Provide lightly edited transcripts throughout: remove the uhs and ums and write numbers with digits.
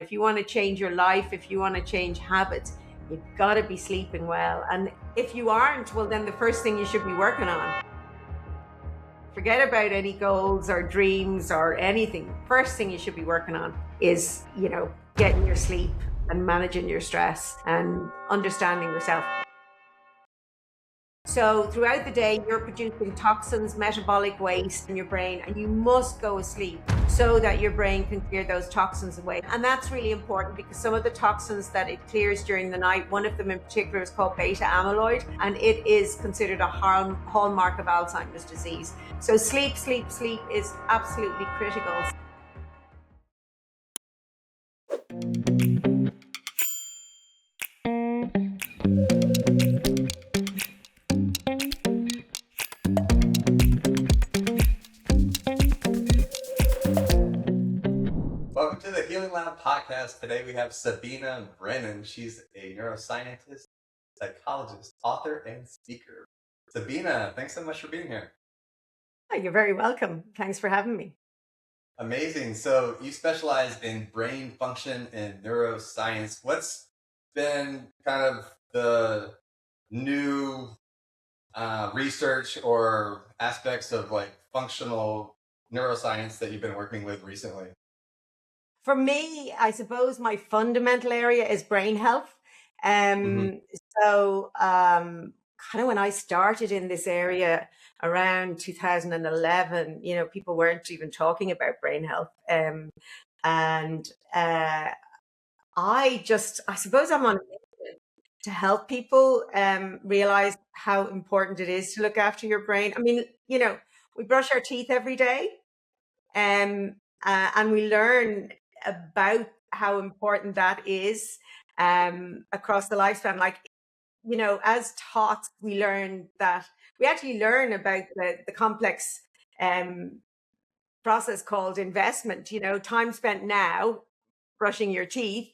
If you want to change your life, if you want to change habits, you've got to be sleeping well. And if you aren't, well, then the first thing you should be working on. Forget about any goals or dreams or anything. First thing you should be working on is, getting your sleep and managing your stress and understanding yourself. So throughout the day, you're producing toxins, metabolic waste in your brain, and you must go asleep so that your brain can clear those toxins away. And that's really important because some of the toxins that it clears during the night, one of them in particular is called beta amyloid, and it is considered a hallmark of Alzheimer's disease. So sleep is absolutely critical. Welcome to the Healing Lab podcast. Today we have Sabina Brennan. She's a neuroscientist, psychologist, author, and speaker. Sabina, thanks so much for being here. You're very welcome. Thanks for having me. Amazing. So you specialize in brain function and neuroscience. What's been kind of the new research or aspects of like functional neuroscience that you've been working with recently? For me, I suppose my fundamental area is brain health. So kind of when I started in this area around 2011, people weren't even talking about brain health. I suppose I'm on a mission to help people realize how important it is to look after your brain. I mean, we brush our teeth every day, and we learn about how important that is across the lifespan. Like, as taught, we actually learn about the complex process called investment. Time spent now brushing your teeth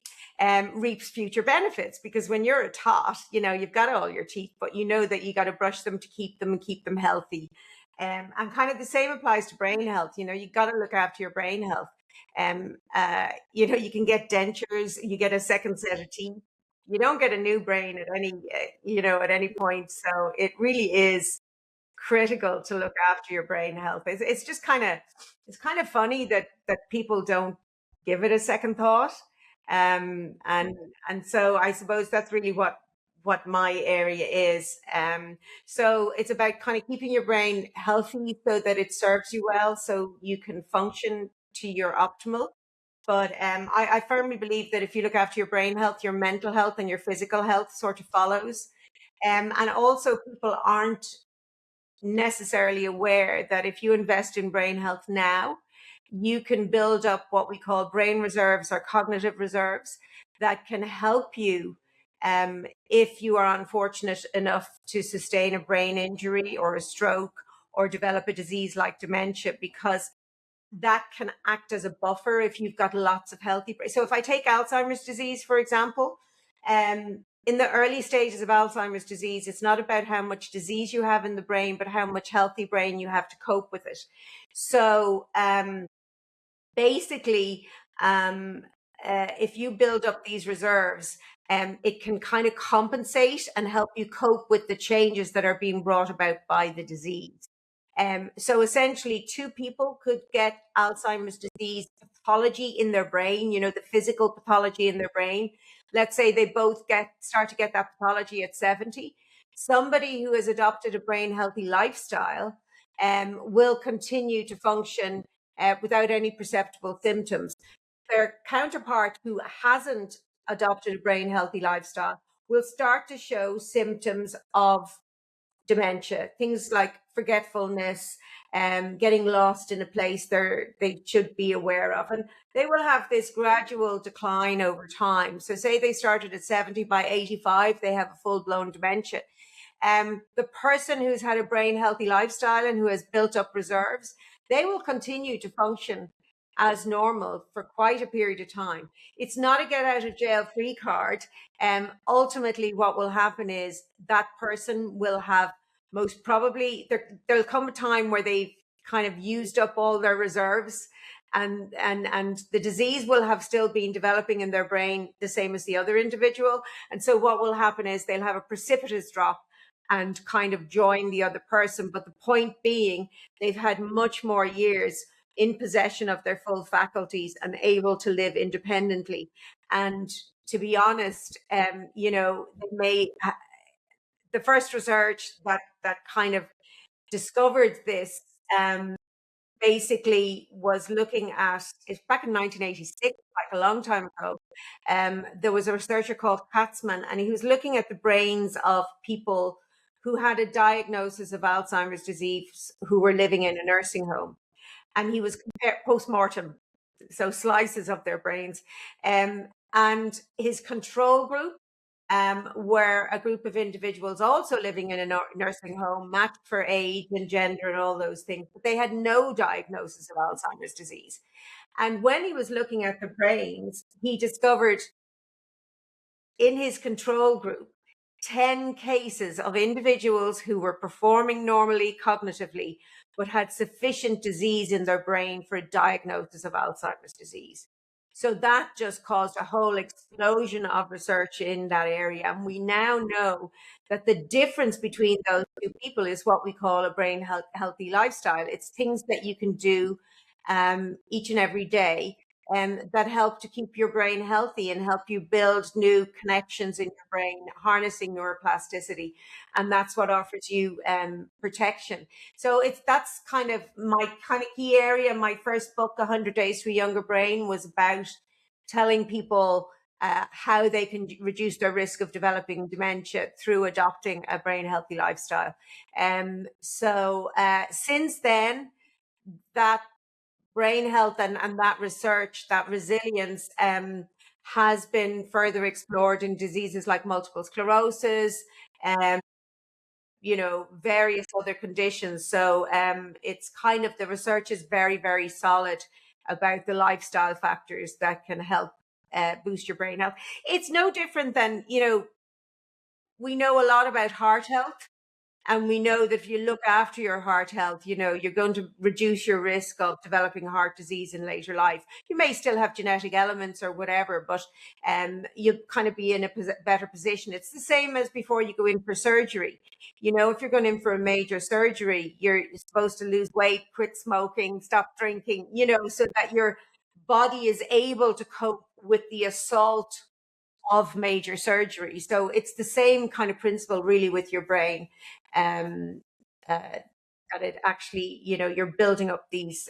reaps future benefits, because when you're a tot, you've got all your teeth, but you know that you got to brush them to keep them healthy. And kind of the same applies to brain health. You got to look after your brain health. You can get dentures, you get a second set of teeth. You don't get a new brain at any point. So it really is critical to look after your brain health. It's just kind of funny that people don't give it a second thought. And so I suppose that's really what my area is. So it's about kind of keeping your brain healthy so that it serves you well, so you can function to your optimal. But I firmly believe that if you look after your brain health, your mental health and your physical health sort of follows. And also people aren't necessarily aware that if you invest in brain health now, you can build up what we call brain reserves or cognitive reserves that can help you if you are unfortunate enough to sustain a brain injury or a stroke or develop a disease like dementia, because that can act as a buffer if you've got lots of healthy brain. So if I take Alzheimer's disease, for example, in the early stages of Alzheimer's disease, it's not about how much disease you have in the brain, but how much healthy brain you have to cope with it. So basically, if you build up these reserves, it can kind of compensate and help you cope with the changes that are being brought about by the disease. So essentially, two people could get Alzheimer's disease pathology in their brain, the physical pathology in their brain. Let's say they both start to get that pathology at 70. Somebody who has adopted a brain healthy lifestyle will continue to function without any perceptible symptoms. Their counterpart who hasn't adopted a brain healthy lifestyle will start to show symptoms of dementia, things like forgetfulness, getting lost in a place they should be aware of. And they will have this gradual decline over time. So say they started at 70, by 85, they have a full-blown dementia. The person who's had a brain healthy lifestyle and who has built up reserves, they will continue to function as normal for quite a period of time. It's not a get out of jail free card. Ultimately, what will happen is that person will have, most probably, there'll come a time where they've kind of used up all their reserves, and the disease will have still been developing in their brain the same as the other individual. And so what will happen is they'll have a precipitous drop and kind of join the other person. But the point being, they've had much more years in possession of their full faculties and able to live independently. And to be honest, you know, the first research that kind of discovered this basically was looking at it back in 1986, like a long time ago. There was a researcher called Katzman, and he was looking at the brains of people who had a diagnosis of Alzheimer's disease who were living in a nursing home. And he was post-mortem, so slices of their brains. And his control group were a group of individuals also living in a nursing home, matched for age and gender and all those things, but they had no diagnosis of Alzheimer's disease. And when he was looking at the brains, he discovered in his control group 10 cases of individuals who were performing normally cognitively, but had sufficient disease in their brain for a diagnosis of Alzheimer's disease. So that just caused a whole explosion of research in that area. And we now know that the difference between those two people is what we call a brain healthy lifestyle. It's things that you can do each and every day that help to keep your brain healthy and help you build new connections in your brain, harnessing neuroplasticity. And that's what offers you protection. So that's kind of my kind of key area. My first book, 100 Days to a Younger Brain, was about telling people how they can reduce their risk of developing dementia through adopting a brain healthy lifestyle. So since then, that brain health and that research, that resilience has been further explored in diseases like multiple sclerosis, you know, various other conditions. So it's kind of, the research is very, very solid about the lifestyle factors that can help boost your brain health. It's no different than, you know, we know a lot about heart health. And we know that if you look after your heart health, you know, you're going to reduce your risk of developing heart disease in later life. You may still have genetic elements or whatever, but you'll kind of be in a better position. It's the same as before you go in for surgery. You know, if you're going in for a major surgery, you're supposed to lose weight, quit smoking, stop drinking, you know, so that your body is able to cope with the assault of major surgery. So it's the same kind of principle really with your brain, that it actually, you know, you're building up these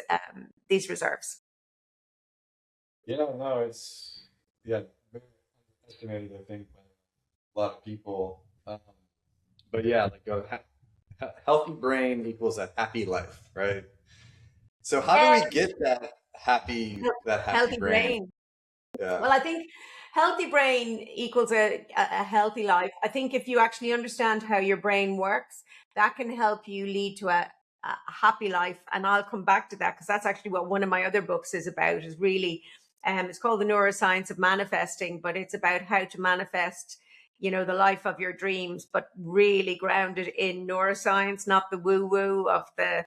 reserves. Yeah, no, it's very estimated, I think, by a lot of people. But yeah, like a healthy brain equals a happy life, right? So how do we get that happy healthy brain? Yeah. Well, I think healthy brain equals a healthy life. I think if you actually understand how your brain works, that can help you lead to a happy life. And I'll come back to that because that's actually what one of my other books is about, is really, it's called The Neuroscience of Manifesting, but it's about how to manifest, you know, the life of your dreams, but really grounded in neuroscience, not the woo-woo of the,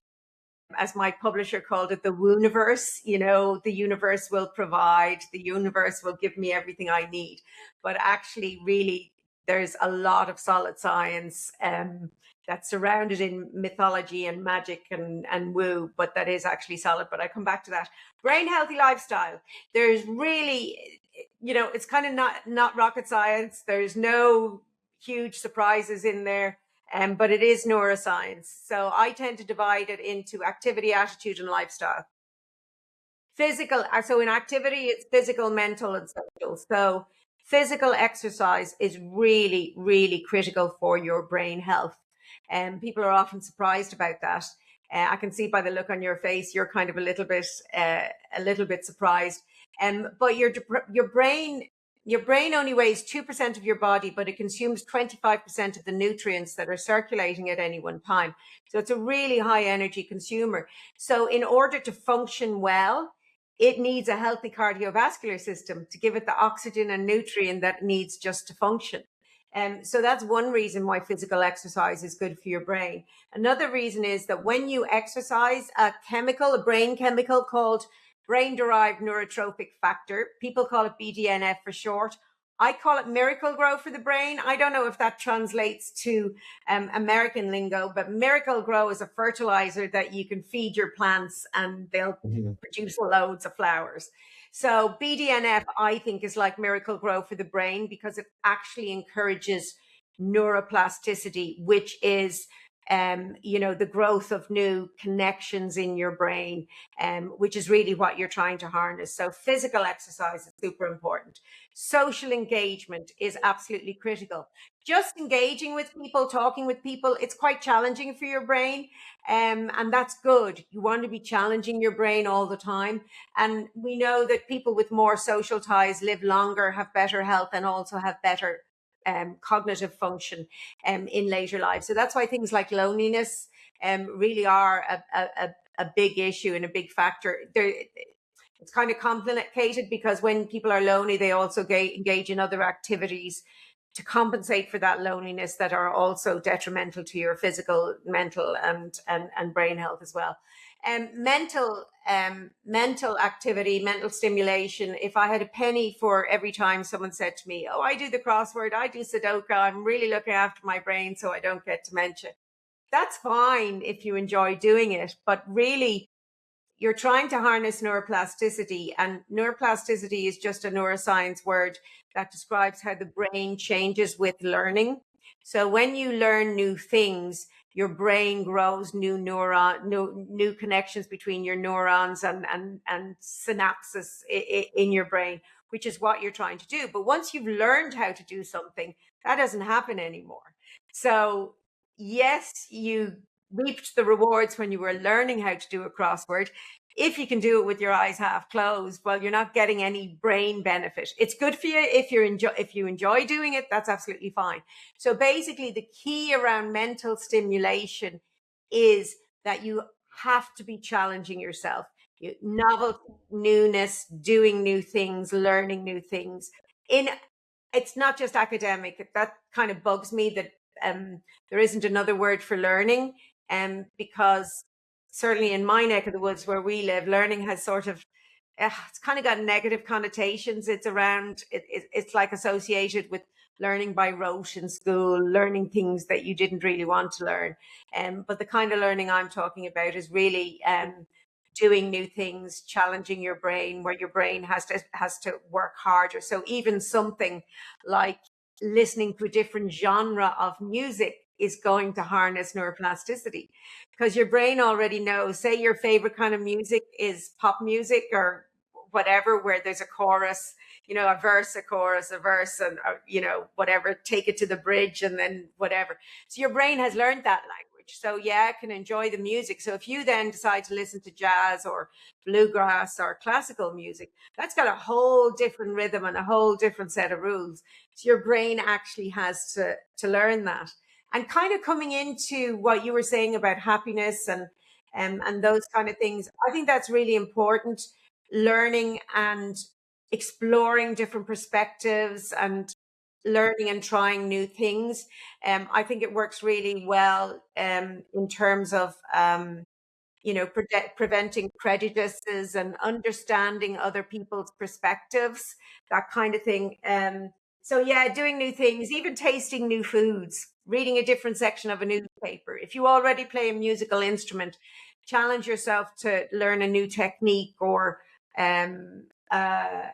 as my publisher called it, the wooniverse. You know, the universe will provide, the universe will give me everything I need. But actually, really, there's a lot of solid science that's surrounded in mythology and magic and woo, but that is actually solid. But I come back to that. Brain healthy lifestyle. There's really, you know, it's kind of not rocket science. There's no huge surprises in there. But it is neuroscience. So I tend to divide it into activity, attitude, and lifestyle. Physical, so in activity, it's physical, mental, and social. So physical exercise is really, really critical for your brain health. And people are often surprised about that. I can see by the look on your face, you're kind of a little bit surprised. But your brain only weighs 2% of your body, but it consumes 25% of the nutrients that are circulating at any one time. So it's a really high energy consumer. So in order to function well, it needs a healthy cardiovascular system to give it the oxygen and nutrient that it needs just to function. So that's one reason why physical exercise is good for your brain. Another reason is that when you exercise, a brain chemical called brain-derived neurotrophic factor. People call it BDNF for short. I call it miracle grow for the brain. I don't know if that translates to American lingo, but miracle grow is a fertilizer that you can feed your plants and they'll produce loads of flowers. So BDNF, I think, is like miracle grow for the brain because it actually encourages neuroplasticity, which is the growth of new connections in your brain, which is really what you're trying to harness. So physical exercise is super important. Social engagement is absolutely critical. Just engaging with people, talking with people, it's quite challenging for your brain. And that's good. You want to be challenging your brain all the time. And we know that people with more social ties live longer, have better health, and also have better cognitive function in later life. So that's why things like loneliness really are a big issue and a big factor. It's kind of complicated because when people are lonely, they also engage in other activities to compensate for that loneliness that are also detrimental to your physical, mental, and brain health as well. Mental activity, mental stimulation. If I had a penny for every time someone said to me, "Oh, I do the crossword, I do Sudoku, I'm really looking after my brain so I don't get dementia," that's fine if you enjoy doing it, but really you're trying to harness neuroplasticity, and neuroplasticity is just a neuroscience word that describes how the brain changes with learning. So when you learn new things, your brain grows new connections between your neurons and synapses in your brain, which is what you're trying to do. But once you've learned how to do something, that doesn't happen anymore. So yes, you reaped the rewards when you were learning how to do a crossword. If you can do it with your eyes half closed, well, you're not getting any brain benefit. It's good for you if you enjoy doing it. That's absolutely fine. So basically, the key around mental stimulation is that you have to be challenging yourself. Novel newness, doing new things, learning new things. It's not just academic. That kind of bugs me that there isn't another word for learning. Because certainly in my neck of the woods where we live, learning has sort of, it's kind of got negative connotations. It's like associated with learning by rote in school, learning things that you didn't really want to learn. But the kind of learning I'm talking about is really doing new things, challenging your brain, where your brain has to work harder. So even something like listening to a different genre of music is going to harness neuroplasticity, because your brain already knows. Say your favorite kind of music is pop music or whatever, where there's a chorus, a verse, a chorus, a verse, and whatever, take it to the bridge and then whatever. So your brain has learned that language. So yeah, it can enjoy the music. So if you then decide to listen to jazz or bluegrass or classical music, that's got a whole different rhythm and a whole different set of rules. So your brain actually has to learn that. And kind of coming into what you were saying about happiness and those kind of things, I think that's really important. Learning and exploring different perspectives and learning and trying new things. I think it works really well in terms of preventing prejudices and understanding other people's perspectives, that kind of thing. So yeah, doing new things, even tasting new foods, reading a different section of a newspaper. If you already play a musical instrument, challenge yourself to learn a new technique or a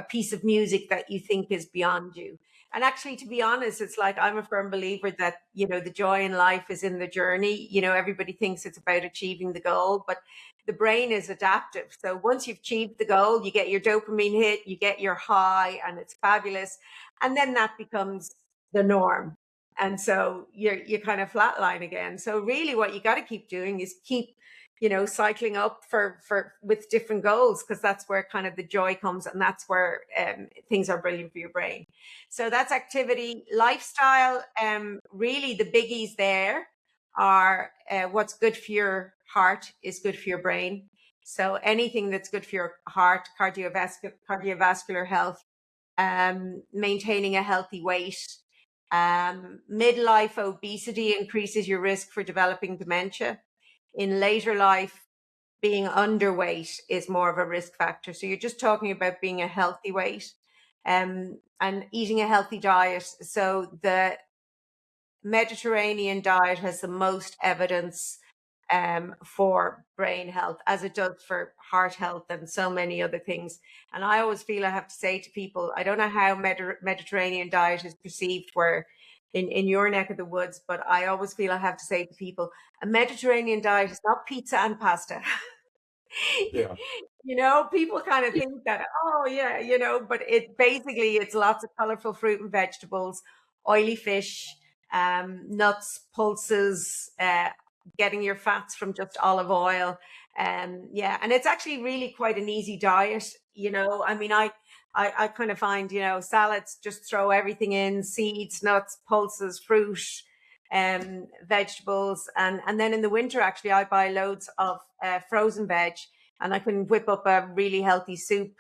piece of music that you think is beyond you. And actually, to be honest, it's like I'm a firm believer that, the joy in life is in the journey. Everybody thinks it's about achieving the goal, but the brain is adaptive. So once you've achieved the goal, you get your dopamine hit, you get your high, and it's fabulous. And then that becomes the norm. And so you're kind of flatline again. So really what you got to keep doing is keep cycling up for with different goals, because that's where kind of the joy comes, and that's where things are brilliant for your brain. So that's activity. Lifestyle, really the biggies there are what's good for your heart is good for your brain. So anything that's good for your heart, cardiovascular health, maintaining a healthy weight. Midlife obesity increases your risk for developing dementia. In later life, being underweight is more of a risk factor. So you're just talking about being a healthy weight, and eating a healthy diet. So the Mediterranean diet has the most evidence for brain health, as it does for heart health and so many other things. And I always feel I have to say to people, I don't know how Mediterranean diet is perceived where in your neck of the woods, but I always feel I have to say to people, a Mediterranean diet is not pizza and pasta. Yeah. People kind of think that, oh yeah, but it basically it's lots of colorful fruit and vegetables, oily fish, nuts, pulses, getting your fats from just olive oil. Yeah, and it's actually really quite an easy diet. I mean, I kind of find, salads, just throw everything in, seeds, nuts, pulses, fruit, vegetables. And then in the winter, actually, I buy loads of frozen veg, and I can whip up a really healthy soup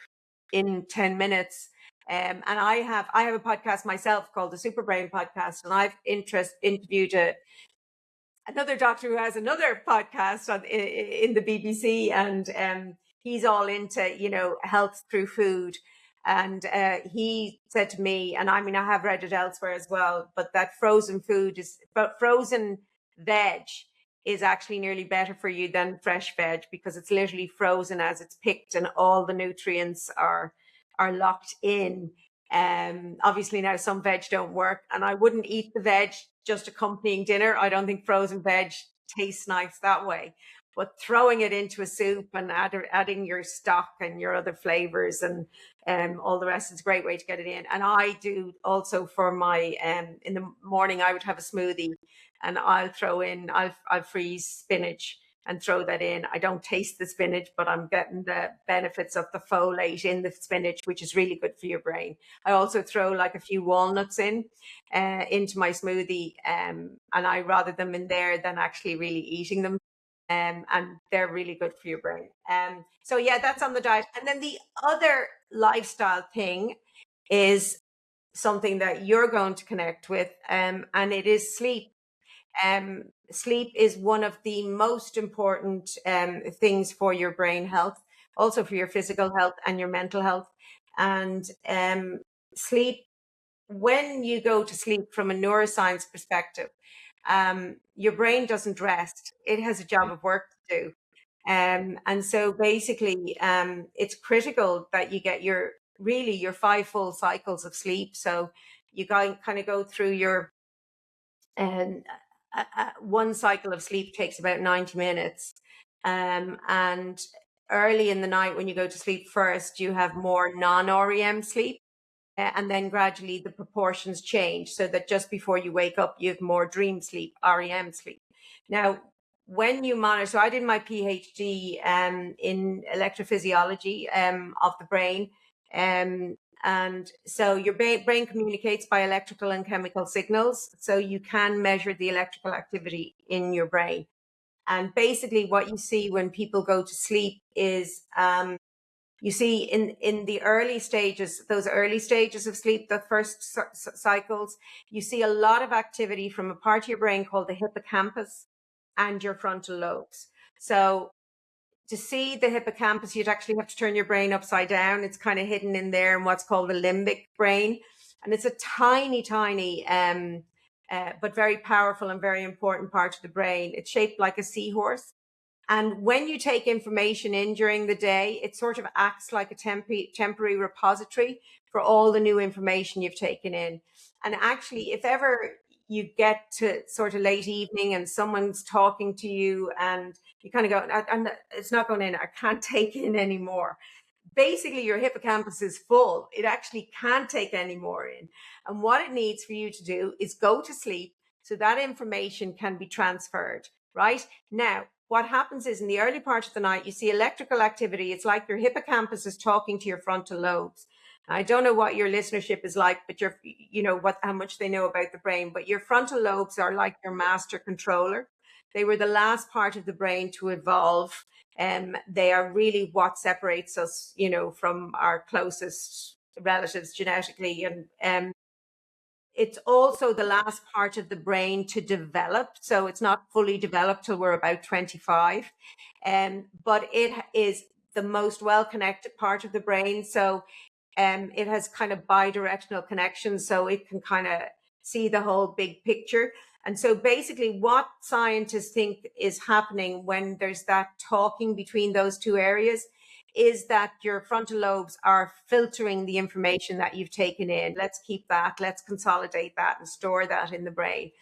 in 10 minutes. And I have a podcast myself called the Super Brain Podcast, and I've interviewed another doctor who has another podcast in the BBC, and he's all into health through food. And he said to me, and I mean I have read it elsewhere as well, but that frozen veg is actually nearly better for you than fresh veg, because it's literally frozen as it's picked, and all the nutrients are locked in. Obviously now some veg don't work, and I wouldn't eat the veg just accompanying dinner. I don't think frozen veg tastes nice that way. But throwing it into a soup and adding your stock and your other flavors and all the rest is a great way to get it in. And I do also for my in the morning I would have a smoothie, and I'll freeze spinach and throw that in. I don't taste the spinach, but I'm getting the benefits of the folate in the spinach, which is really good for your brain. I also throw like a few walnuts into my smoothie, and I rather them in there than actually really eating them. And they're really good for your brain. So yeah, that's on the diet. And then the other lifestyle thing is something that you're going to connect with, and it is sleep. Sleep is one of the most important things for your brain health, also for your physical health and your mental health. And sleep, when you go to sleep from a neuroscience perspective, your brain doesn't rest. It has a job of work to do. And so basically, it's critical that you get your 5 full cycles of sleep. So you kind of go through your, and one cycle of sleep takes about 90 minutes. And early in the night, when you go to sleep first, you have more non-REM sleep. And then gradually the proportions change, so that just before you wake up, you have more dream sleep, REM sleep. Now, when you monitor, so I did my PhD in electrophysiology of the brain. And so your brain communicates by electrical and chemical signals. So you can measure the electrical activity in your brain. And basically what you see when people go to sleep is you see in the early stages, those early stages of sleep, the first cycles, you see a lot of activity from a part of your brain called the hippocampus and your frontal lobes. So to see the hippocampus, you'd actually have to turn your brain upside down. It's kind of hidden in there in what's called the limbic brain. And it's a tiny, but very powerful and very important part of the brain. It's shaped like a seahorse. And when you take information in during the day, it sort of acts like a temporary repository for all the new information you've taken in. And actually, if ever you get to sort of late evening and someone's talking to you and you kind of go, and it's not going in, I can't take in anymore. Basically, your hippocampus is full. It actually can't take any more in. And what it needs for you to do is go to sleep so that information can be transferred, right? Now, what happens is in the early part of the night, you see electrical activity. It's like your hippocampus is talking to your frontal lobes. I don't know what your listenership is like, but how much they know about the brain, but your frontal lobes are like your master controller. They were the last part of the brain to evolve. They are really what separates us, from our closest relatives genetically. And it's also the last part of the brain to develop. So it's not fully developed till we're about 25. But it is the most well-connected part of the brain. So it has kind of bidirectional connections. So it can kind of see the whole big picture. And so basically what scientists think is happening when there's that talking between those two areas is that your frontal lobes are filtering the information that you've taken in. Let's keep that, let's consolidate that and store that in the brain,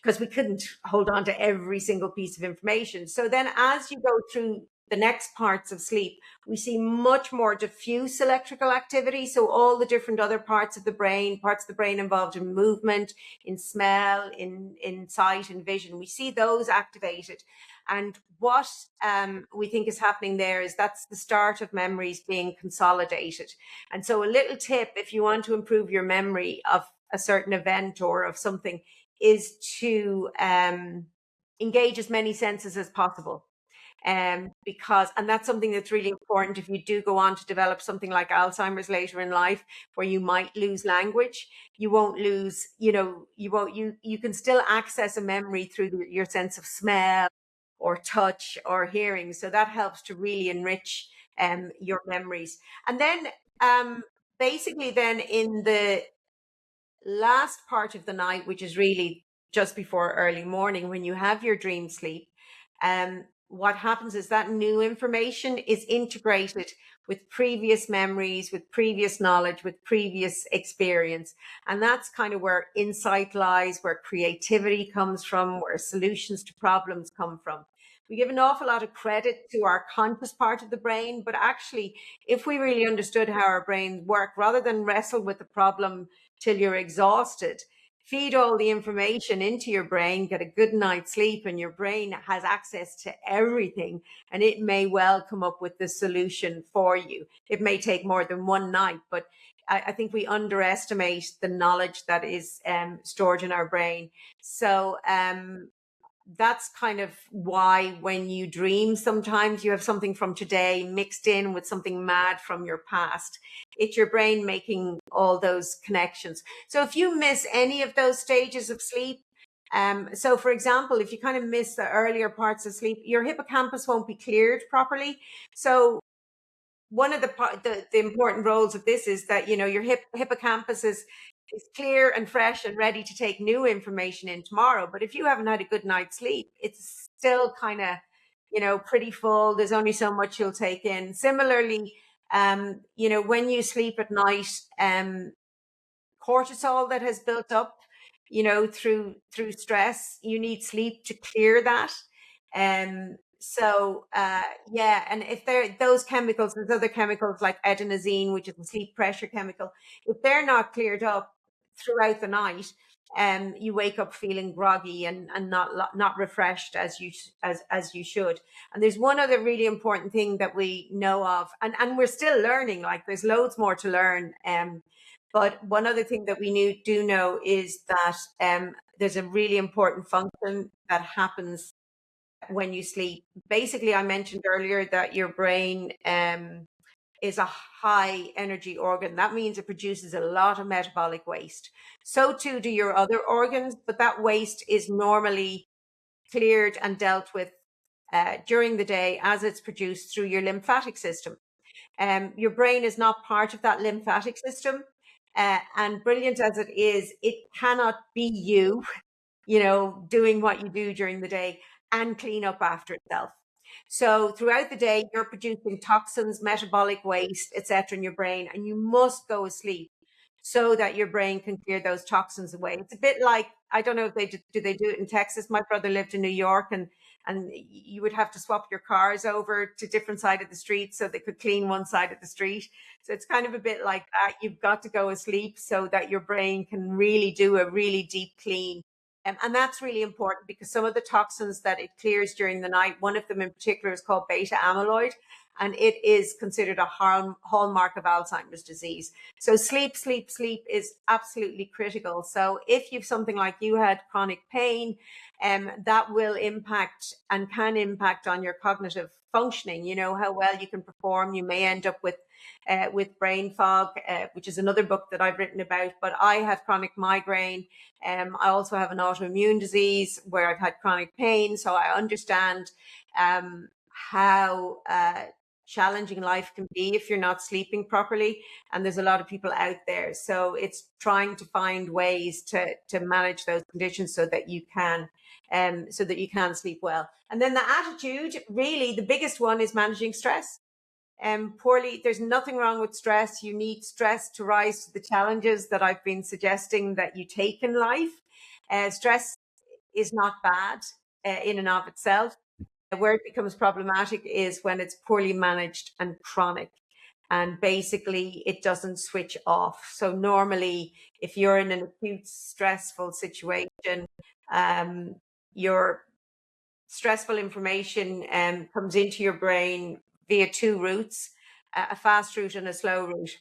because we couldn't hold on to every single piece of information. So then as you go through the next parts of sleep, we see much more diffuse electrical activity. So all the different other parts of the brain involved in movement, in smell, in sight and vision, we see those activated. And what we think is happening there is that's the start of memories being consolidated. And so a little tip, if you want to improve your memory of a certain event or of something, is to engage as many senses as possible. Because, and that's something that's really important if you do go on to develop something like Alzheimer's later in life, where you might lose language. You won't lose, you can still access a memory through your sense of smell or touch or hearing. So that helps to really enrich your memories. And then basically then in the last part of the night, which is really just before early morning, when you have your dream sleep, what happens is that new information is integrated with previous memories, with previous knowledge, with previous experience. And that's kind of where insight lies, where creativity comes from, where solutions to problems come from. We give an awful lot of credit to our conscious part of the brain, but actually, if we really understood how our brains work, rather than wrestle with the problem till you're exhausted, feed all the information into your brain, get a good night's sleep, and your brain has access to everything, and it may well come up with the solution for you. It may take more than one night, but I think we underestimate the knowledge that is stored in our brain. So that's kind of why when you dream, sometimes you have something from today mixed in with something mad from your past. It's your brain making all those connections. So if you miss any of those stages of sleep, so for example, if you kind of miss the earlier parts of sleep, your hippocampus won't be cleared properly. So one of the important roles of this is that, your hippocampus is clear and fresh and ready to take new information in tomorrow. But if you haven't had a good night's sleep, it's still kind of, pretty full. There's only so much you'll take in. Similarly, when you sleep at night, cortisol that has built up, through stress, you need sleep to clear that. Yeah, and if those chemicals, there's other chemicals like adenosine, which is a sleep pressure chemical, if they're not cleared up throughout the night, you wake up feeling groggy and not refreshed as you should. And there's one other really important thing that we know of, and we're still learning. Like, there's loads more to learn. But one other thing that we do know is that there's a really important function that happens when you sleep. Basically, I mentioned earlier that your brain is a high energy organ. That means it produces a lot of metabolic waste. So too do your other organs, but that waste is normally cleared and dealt with during the day as it's produced through your lymphatic system. Your brain is not part of that lymphatic system. And brilliant as it is, it cannot be you, doing what you do during the day and clean up after itself. So throughout the day, you're producing toxins, metabolic waste, etc. in your brain, and you must go asleep so that your brain can clear those toxins away. It's a bit like, I don't know if they do it in Texas. My brother lived in New York, and you would have to swap your cars over to different side of the street so they could clean one side of the street. So it's kind of a bit like that. You've got to go asleep so that your brain can really do a really deep clean. And that's really important because some of the toxins that it clears during the night, one of them in particular is called beta amyloid. and it is considered a hallmark of Alzheimer's disease. So sleep is absolutely critical. So if you've something like you had, chronic pain, that will impact and can impact on your cognitive functioning, how well you can perform. You may end up with brain fog, which is another book that I've written about. But I have chronic migraine. I also have an autoimmune disease where I've had chronic pain. So I understand how challenging life can be if you're not sleeping properly. And there's a lot of people out there. So it's trying to find ways to manage those conditions so that you can sleep well. And then the attitude, really, the biggest one is managing stress. There's nothing wrong with stress. You need stress to rise to the challenges that I've been suggesting that you take in life. Stress is not bad in and of itself. Where it becomes problematic is when it's poorly managed and chronic, and basically it doesn't switch off. So normally, if you're in an acute stressful situation, your stressful information comes into your brain via two routes, a fast route and a slow route.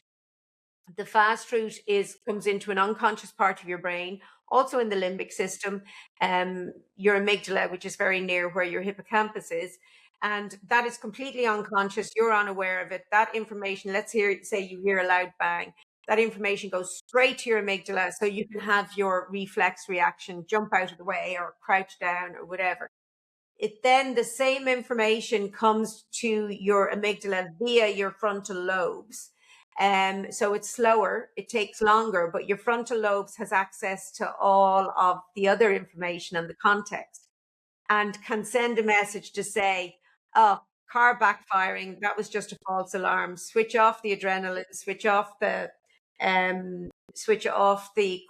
The fast route comes into an unconscious part of your brain, also in the limbic system, your amygdala, which is very near where your hippocampus is. And that is completely unconscious. You're unaware of it. That information, say you hear a loud bang, that information goes straight to your amygdala. So you can have your reflex reaction, jump out of the way or crouch down or whatever. Then the same information comes to your amygdala via your frontal lobes. So it's slower, it takes longer, but your frontal lobes has access to all of the other information and the context, and can send a message to say, oh, car backfiring, that was just a false alarm. Switch off the adrenaline, switch off the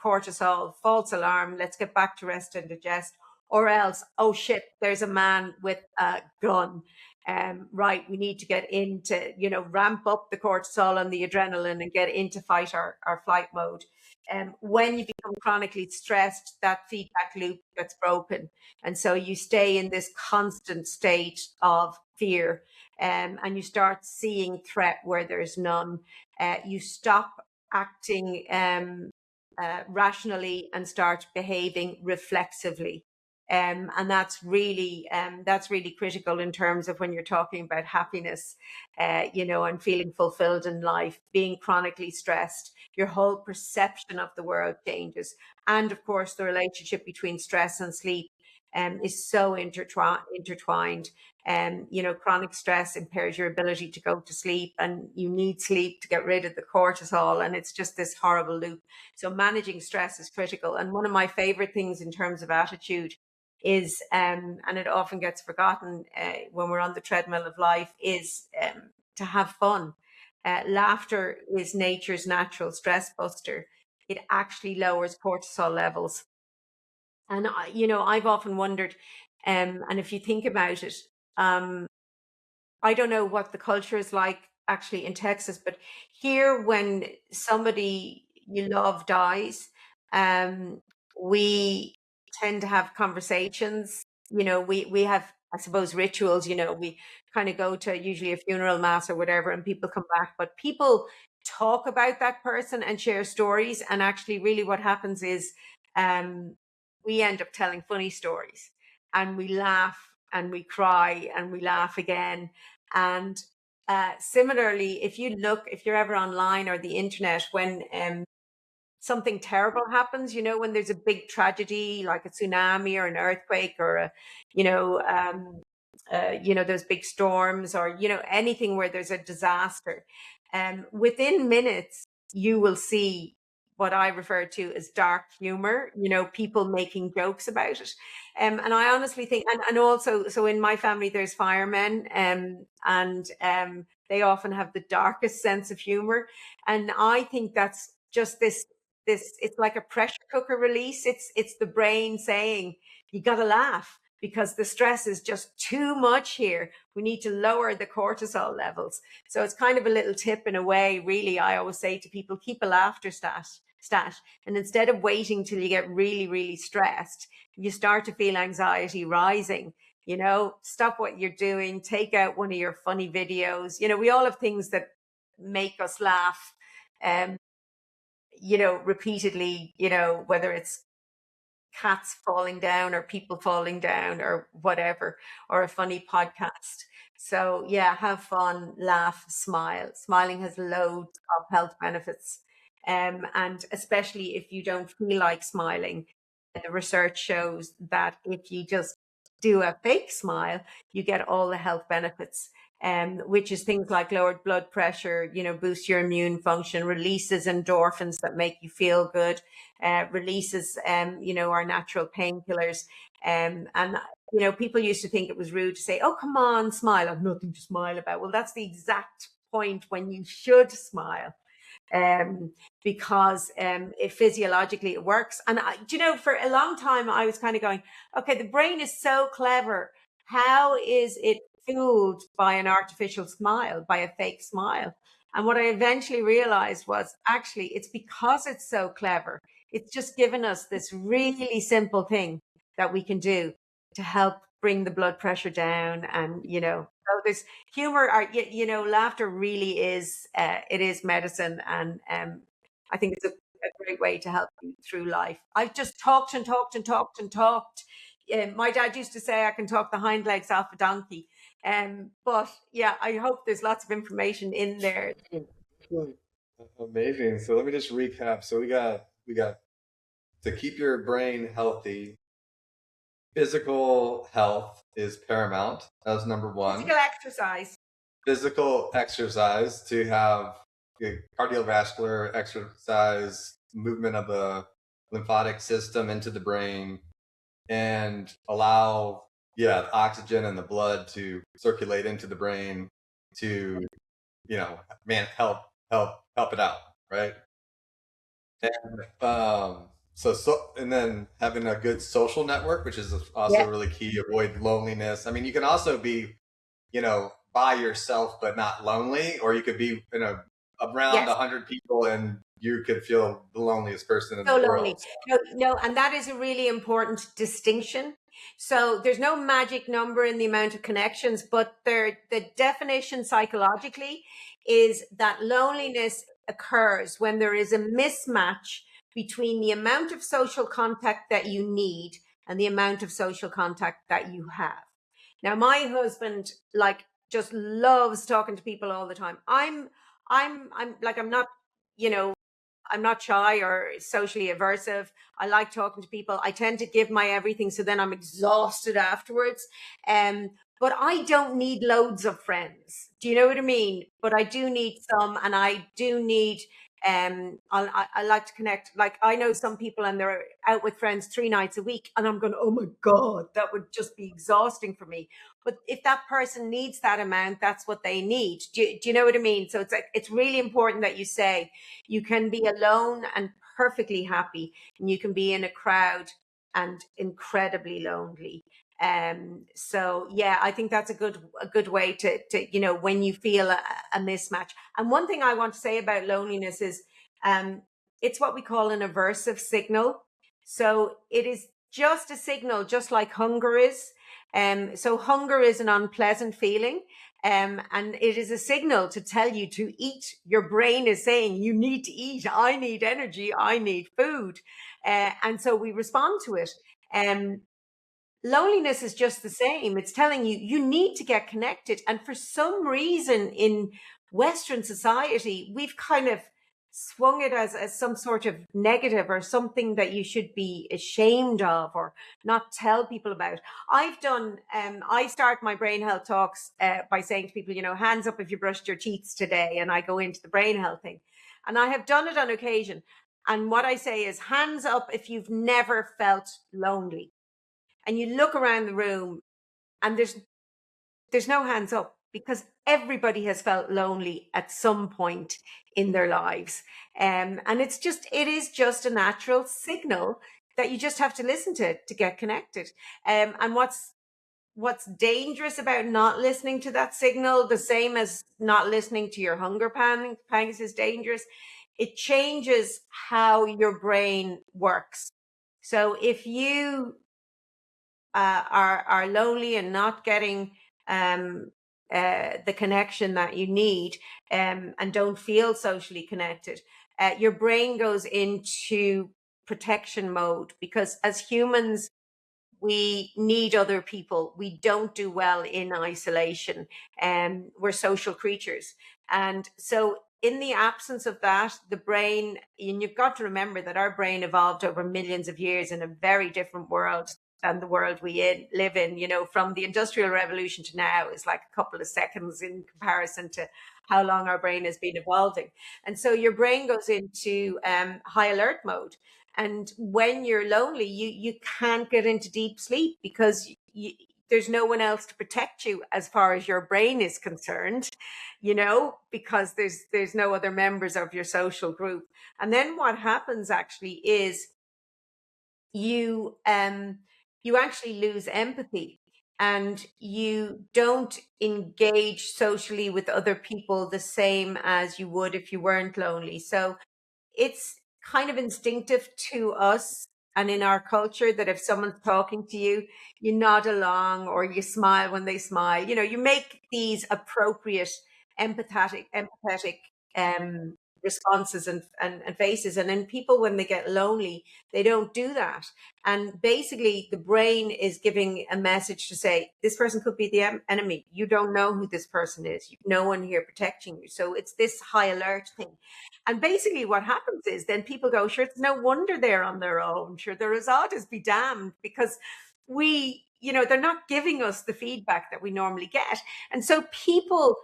cortisol, false alarm, let's get back to rest and digest. Or else, oh shit, there's a man with a gun. Right, we need to get into, ramp up the cortisol and the adrenaline and get into fight or flight mode. When you become chronically stressed, that feedback loop gets broken. And so you stay in this constant state of fear, and you start seeing threat where there's none. You stop acting rationally and start behaving reflexively. And that's really critical in terms of when you're talking about happiness, and feeling fulfilled in life. Being chronically stressed, your whole perception of the world changes. And of course, the relationship between stress and sleep is so intertwined. Chronic stress impairs your ability to go to sleep, and you need sleep to get rid of the cortisol, and it's just this horrible loop. So managing stress is critical. And one of my favorite things in terms of attitude is, and it often gets forgotten when we're on the treadmill of life, is to have fun. Laughter is nature's natural stress buster. It actually lowers cortisol levels. And, I've often wondered, and if you think about it, I don't know what the culture is like actually in Texas, but here, when somebody you love dies, we tend to have conversations. We have, I suppose, rituals. We kind of go to usually a funeral mass or whatever, and people come back, but people talk about that person and share stories. And actually, really what happens is we end up telling funny stories, and we laugh and we cry and we laugh again. And similarly, if you're ever online or the internet, when something terrible happens, when there's a big tragedy like a tsunami or an earthquake or those big storms, or anything where there's a disaster, within minutes you will see what I refer to as dark humor, people making jokes about it. And I honestly think, and also, so in my family, there's firemen, and they often have the darkest sense of humor. And I think that's just it's like a pressure cooker release. It's the brain saying, you got to laugh because the stress is just too much here. We need to lower the cortisol levels. So it's kind of a little tip in a way, really. I always say to people, keep a laughter stat. And instead of waiting till you get really, really stressed, you start to feel anxiety rising, stop what you're doing, take out one of your funny videos. We all have things that make us laugh, um, repeatedly, whether it's cats falling down or people falling down or whatever, or a funny podcast. So yeah, have fun, laugh, smile. Smiling has loads of health benefits. And especially if you don't feel like smiling, the research shows that if you just do a fake smile, you get all the health benefits. Which is things like lowered blood pressure, boost your immune function, releases endorphins that make you feel good, releases, our natural painkillers. And, people used to think it was rude to say, oh, come on, smile. I've nothing to smile about. Well, that's the exact point when you should smile. Because it physiologically it works. And for a long time I was kind of going, okay, the brain is so clever. How is it fooled by an artificial smile, by a fake smile? And what I eventually realized was actually it's because it's so clever. It's just given us this really simple thing that we can do to help bring the blood pressure down. And so there's humor, laughter really is it is medicine. And I think it's a great way to help you through life. I've just talked and talked and talked and talked. My dad used to say I can talk the hind legs off a donkey. But yeah, I hope there's lots of information in there. Amazing. So let me just recap. So we got to keep your brain healthy. Physical health is paramount. That's number one. Physical exercise. Physical exercise to have cardiovascular exercise, movement of the lymphatic system into the brain, and allow the oxygen and the blood to circulate into the brain to help it out, right? And and then having a good social network, which is also really key. Avoid loneliness. I mean, you can also be by yourself but not lonely, or you could be around 100 people and you could feel the loneliest person in the world. No, and that is a really important distinction. So there's no magic number in the amount of connections, but the definition psychologically is that loneliness occurs when there is a mismatch between the amount of social contact that you need and the amount of social contact that you have. Now, my husband just loves talking to people all the time. I'm not, I'm not shy or socially aversive. I like talking to people. I tend to give my everything, so then I'm exhausted afterwards. But I don't need loads of friends. Do you know what I mean? But I do need some, and I do need, I like to connect. Like, I know some people and they're out with friends 3 nights a week, and I'm going, oh my God, that would just be exhausting for me. But if that person needs that amount, that's what they need. Do you know what I mean? So it's really important that you say you can be alone and perfectly happy, and you can be in a crowd and incredibly lonely. So yeah, I think that's a good way to when you feel a mismatch. And one thing I want to say about loneliness is it's what we call an aversive signal. So it is just a signal, just like hunger is. So hunger is an unpleasant feeling. And it is a signal to tell you to eat. Your brain is saying you need to eat. I need energy. I need food. And so we respond to it. Loneliness is just the same. It's telling you you need to get connected. And for some reason in Western society, we've kind of swung it as some sort of negative or something that you should be ashamed of or not tell people about. I've done, I start my brain health talks by saying to people, hands up if you brushed your teeth today. And I go into the brain health thing. And I have done it on occasion. And what I say is hands up if you've never felt lonely. And you look around the room and there's no hands up, because everybody has felt lonely at some point in their lives. And it is just a natural signal that you just have to listen to get connected. And what's dangerous about not listening to that signal, the same as not listening to your hunger pangs is dangerous. It changes how your brain works. So if you are lonely and not getting the connection that you need, and don't feel socially connected, your brain goes into protection mode, because as humans, we need other people. We don't do well in isolation, and we're social creatures. And so in the absence of that, the brain, and you've got to remember that our brain evolved over millions of years in a very different world than the world we live in. From the Industrial Revolution to now is like a couple of seconds in comparison to how long our brain has been evolving. And so your brain goes into high alert mode. And when you're lonely, you can't get into deep sleep, because there's no one else to protect you as far as your brain is concerned, because there's no other members of your social group. And then what happens actually is you actually lose empathy, and you don't engage socially with other people the same as you would if you weren't lonely. So it's kind of instinctive to us and in our culture that if someone's talking to you, you nod along or you smile when they smile. You make these appropriate empathetic responses and faces. And then people, when they get lonely, they don't do that. And basically, the brain is giving a message to say, this person could be the enemy. You don't know who this person is. You've no one here protecting you. So it's this high alert thing. And basically what happens is then people go, sure, it's no wonder they're on their own. Sure, the result is be damned, because they're not giving us the feedback that we normally get. And so people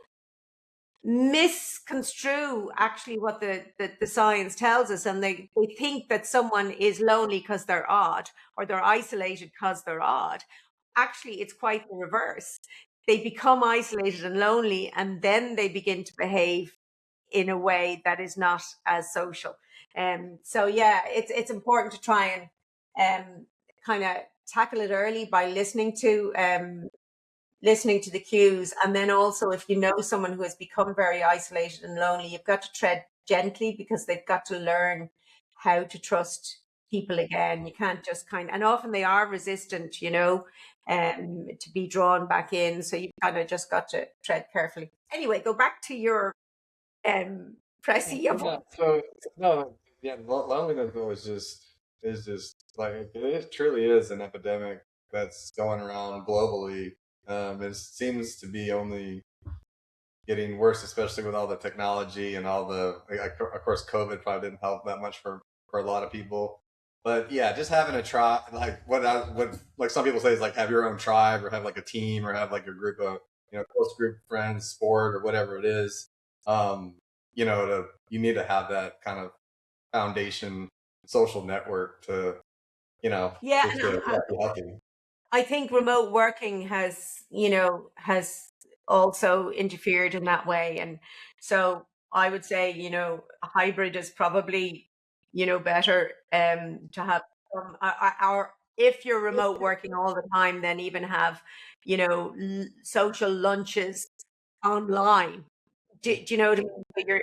misconstrue actually what the science tells us, and they think that someone is lonely because they're odd, or they're isolated because they're odd. Actually, it's quite the reverse. They become isolated and lonely, and then they begin to behave in a way that is not as social. So yeah, it's important to try and kind of tackle it early by listening to the cues. And then also, if you know someone who has become very isolated and lonely, you've got to tread gently, because they've got to learn how to trust people again. You can't just and often they are resistant, to be drawn back in. So you've kind of just got to tread carefully. Anyway, go back to your pressy of Yeah, so no, yeah, loneliness is just like it truly is an epidemic that's going around globally. It seems to be only getting worse, especially with all the technology and all the, like, of course, COVID probably didn't help that much for a lot of people. But yeah, just having a tribe, like what like some people say is like have your own tribe, or have like a team, or have like your group of close group of friends, sport, or whatever it is. Um, you need to have that kind of foundation, social network to yeah. just to be healthy. I think remote working has also interfered in that way. And so I would say, a hybrid is probably, better to have or if you're remote working all the time, then even have, social lunches online. Do you know what I mean? But you're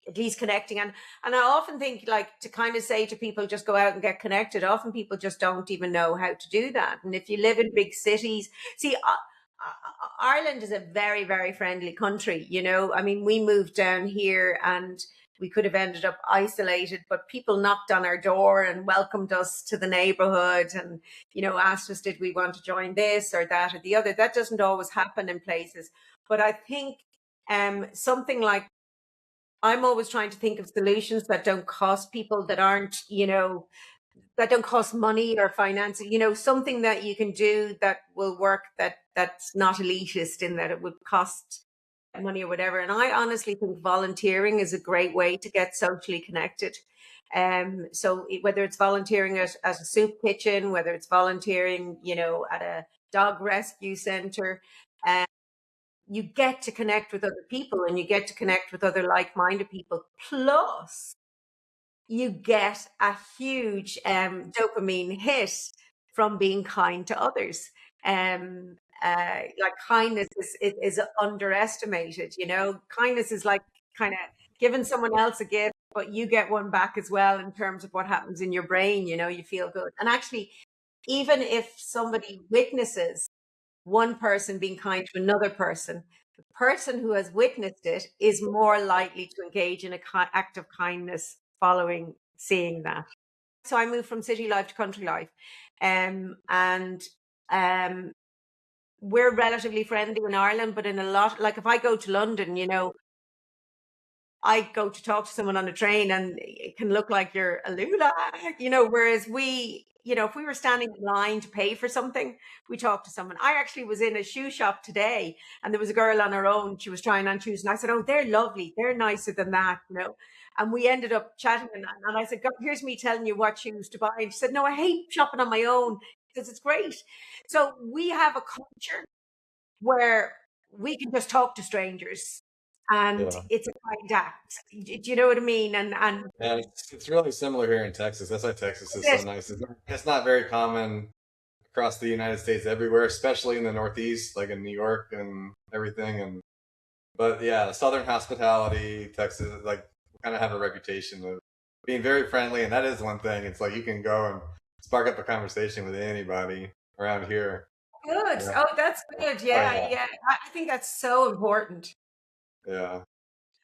at least connecting. And I often think, like, to kind of say to people, just go out and get connected. Often people just don't even know how to do that. And if you live in big cities, see, Ireland is a very, very friendly country. I mean, we moved down here and we could have ended up isolated, but people knocked on our door and welcomed us to the neighborhood, and asked us, did we want to join this or that or the other. That doesn't always happen in places. But I think something like, I'm always trying to think of solutions that don't cost people, that aren't, that don't cost money or finance, something that you can do that will work, that's not elitist in that it would cost money or whatever. And I honestly think volunteering is a great way to get socially connected. So whether it's volunteering at a soup kitchen, whether it's volunteering, at a dog rescue center, you get to connect with other people, and you get to connect with other like-minded people. Plus, you get a huge dopamine hit from being kind to others. Like, kindness is underestimated. Kindness is like kind of giving someone else a gift, but you get one back as well in terms of what happens in your brain. You feel good. And actually, even if somebody witnesses one person being kind to another person, the person who has witnessed it is more likely to engage in an act of kindness following seeing that. So I moved from city life to country life. And we're relatively friendly in Ireland, but in a lot, like if I go to London, I go to talk to someone on a train and it can look like you're a lula, whereas if we were standing in line to pay for something, we talk to someone. I actually was in a shoe shop today and there was a girl on her own. She was trying on shoes and I said, oh, they're lovely. They're nicer than that. And we ended up chatting and I said, God, here's me telling you what shoes to buy. And she said, no, I hate shopping on my own because it's great. So we have a culture where we can just talk to strangers and Yeah. it's a kind act. Do you know what I mean? And And it's really similar here in Texas. That's why Texas is so nice. It's not very common across the United States everywhere, especially in the Northeast, like in New York and everything. But yeah, Southern hospitality, Texas, like kind of have a reputation of being very friendly, and that is one thing. It's like you can go and spark up a conversation with anybody around here. good. Yeah. Oh, that's good. Yeah, yeah. I think that's so important. Yeah.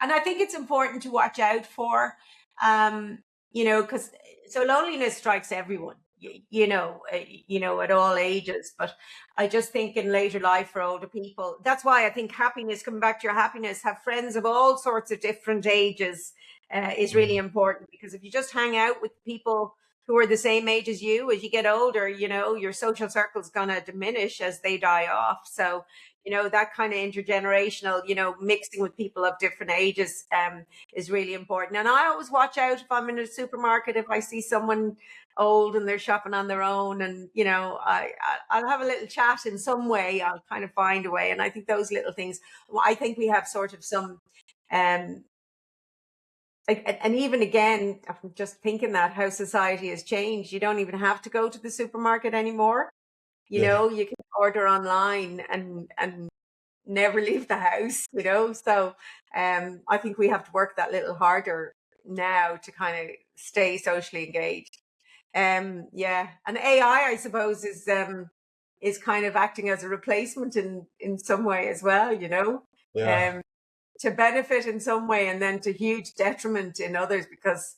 And I think it's important to watch out for, because so loneliness strikes everyone, at all ages. But I just think in later life for older people, that's why I think happiness, coming back to your happiness, have friends of all sorts of different ages is really important, because if you just hang out with people who are the same age as you get older, your social circle is going to diminish as they die off. So, that kind of intergenerational, mixing with people of different ages is really important. And I always watch out if I'm in a supermarket, if I see someone old and they're shopping on their own, and I'll have a little chat in some way. I'll kind of find a way. And I think those little things, I think we have sort of some and even again, I'm just thinking that how society has changed. You don't even have to go to the supermarket anymore. You can order online and never leave the house. So I think we have to work that little harder now to kind of stay socially engaged. Yeah, and AI, I suppose, is kind of acting as a replacement in some way as well. Yeah. To benefit in some way and then to huge detriment in others, because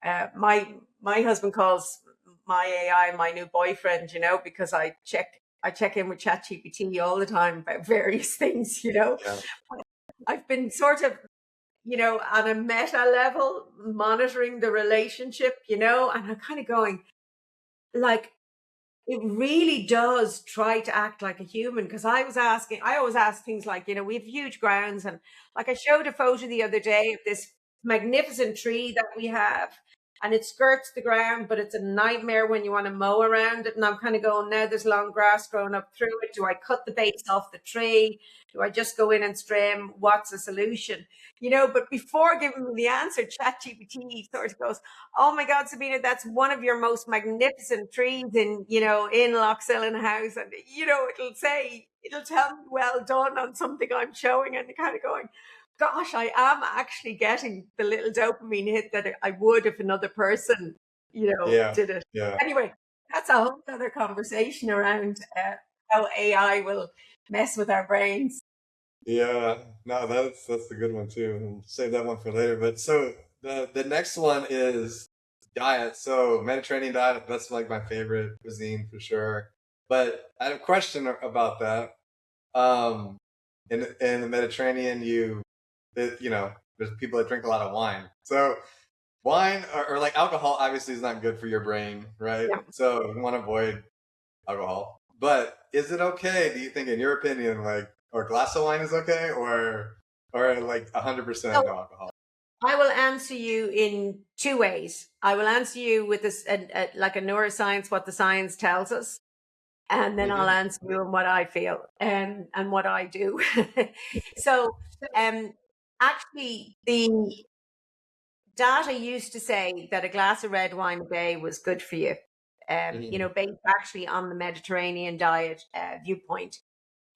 my husband calls my AI my new boyfriend, because I check in with ChatGPT all the time about various things. Yeah. I've been sort of, on a meta level monitoring the relationship, and I'm kind of going like, it really does try to act like a human, because I always ask things like, we have huge grounds, and like I showed a photo the other day of this magnificent tree that we have, and it skirts the ground, but it's a nightmare when you want to mow around it. And I'm kind of going, now there's long grass growing up through it. Do I cut the base off the tree? Do I just go in and strim? What's the solution? But before giving me the answer, ChatGPT sort of goes, oh my God, Sabina, that's one of your most magnificent trees in Loxillen House. And, it'll tell me well done on something I'm showing, and kind of going, gosh, I am actually getting the little dopamine hit that I would if another person, did it. Yeah. Anyway, that's a whole other conversation around how AI will mess with our brains. Yeah, no, that's a good one too. We'll save that one for later. But so the next one is diet. So Mediterranean diet, that's like my favorite cuisine for sure. But I have a question about that. In the Mediterranean, there's people that drink a lot of wine. So wine or like alcohol obviously is not good for your brain, right? Yeah. So you want to avoid alcohol. But is it okay, do you think, in your opinion, like, or a glass of wine is okay, or like 100% no alcohol? I will answer you in two ways. I will answer you with this, like a neuroscience, what the science tells us, and then I'll answer you on what I feel and what I do. So, actually, the data used to say that a glass of red wine a day was good for you. Based actually on the Mediterranean diet viewpoint.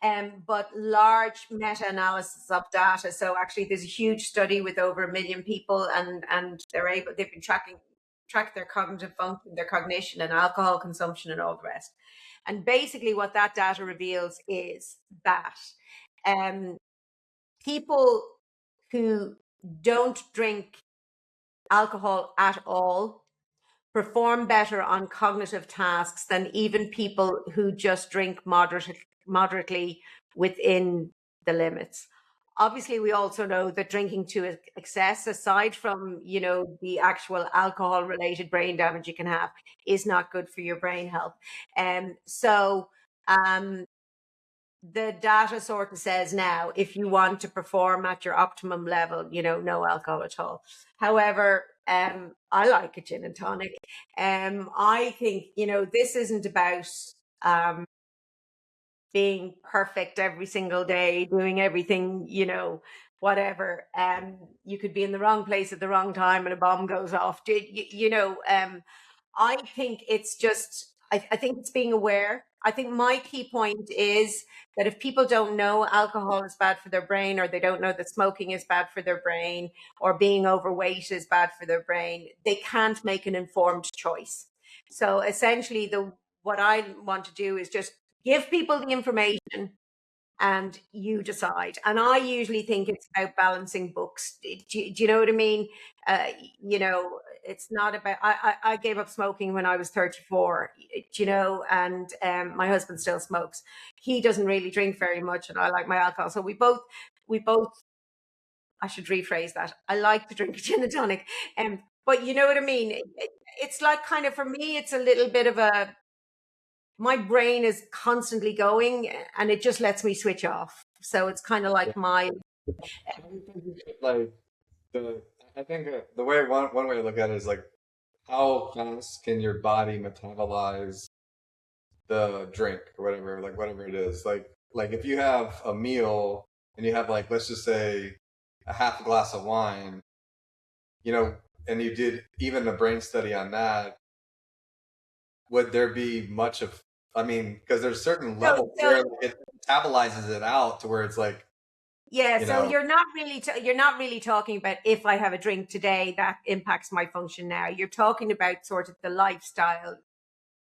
But large meta-analysis of data. So actually, there's a huge study with over 1 million people, and they've been tracking track their cognitive function, their cognition, and alcohol consumption, and all the rest. And basically, what that data reveals is that people who don't drink alcohol at all perform better on cognitive tasks than even people who just drink moderately within the limits. Obviously, we also know that drinking to excess, aside from, the actual alcohol related brain damage you can have, is not good for your brain health. So the data sort of says now, if you want to perform at your optimum level, no alcohol at all. However, I like a gin and tonic. I think, this isn't about being perfect every single day, doing everything, whatever. You could be in the wrong place at the wrong time and a bomb goes off. I think it's just, I think it's being aware. I think my key point is that if people don't know alcohol is bad for their brain, or they don't know that smoking is bad for their brain, or being overweight is bad for their brain, they can't make an informed choice. So essentially, what I want to do is just give people the information and you decide. And I usually think it's about balancing books. Do you know what I mean? It's not about, I gave up smoking when I was 34, and my husband still smokes. He doesn't really drink very much, and I like my alcohol. So we both, I should rephrase that. I like to drink a gin and tonic. But you know what I mean? It's like, kind of, for me, it's a little bit of my brain is constantly going and it just lets me switch off. So it's kind of like I think the way one way to look at it is like, how fast can your body metabolize the drink or whatever it is. Like if you have a meal and you have, like, let's just say a half a glass of wine, and you did even a brain study on that, would there be much of, because there's certain levels where it metabolizes it out to where it's like, so you're not really talking about, if I have a drink today, that impacts my function now. You're talking about sort of the lifestyle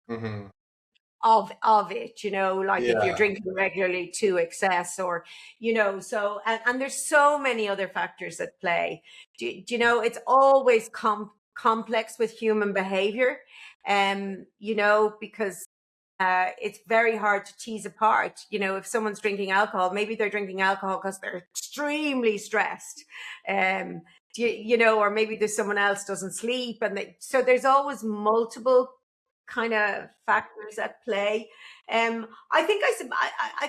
of it, if you're drinking regularly to excess, or, so, and there's so many other factors at play. It's always complex with human behavior, because it's very hard to tease apart. If someone's drinking alcohol, maybe they're drinking alcohol because they're extremely stressed, or maybe there's someone else doesn't sleep, and so there's always multiple kind of factors at play. I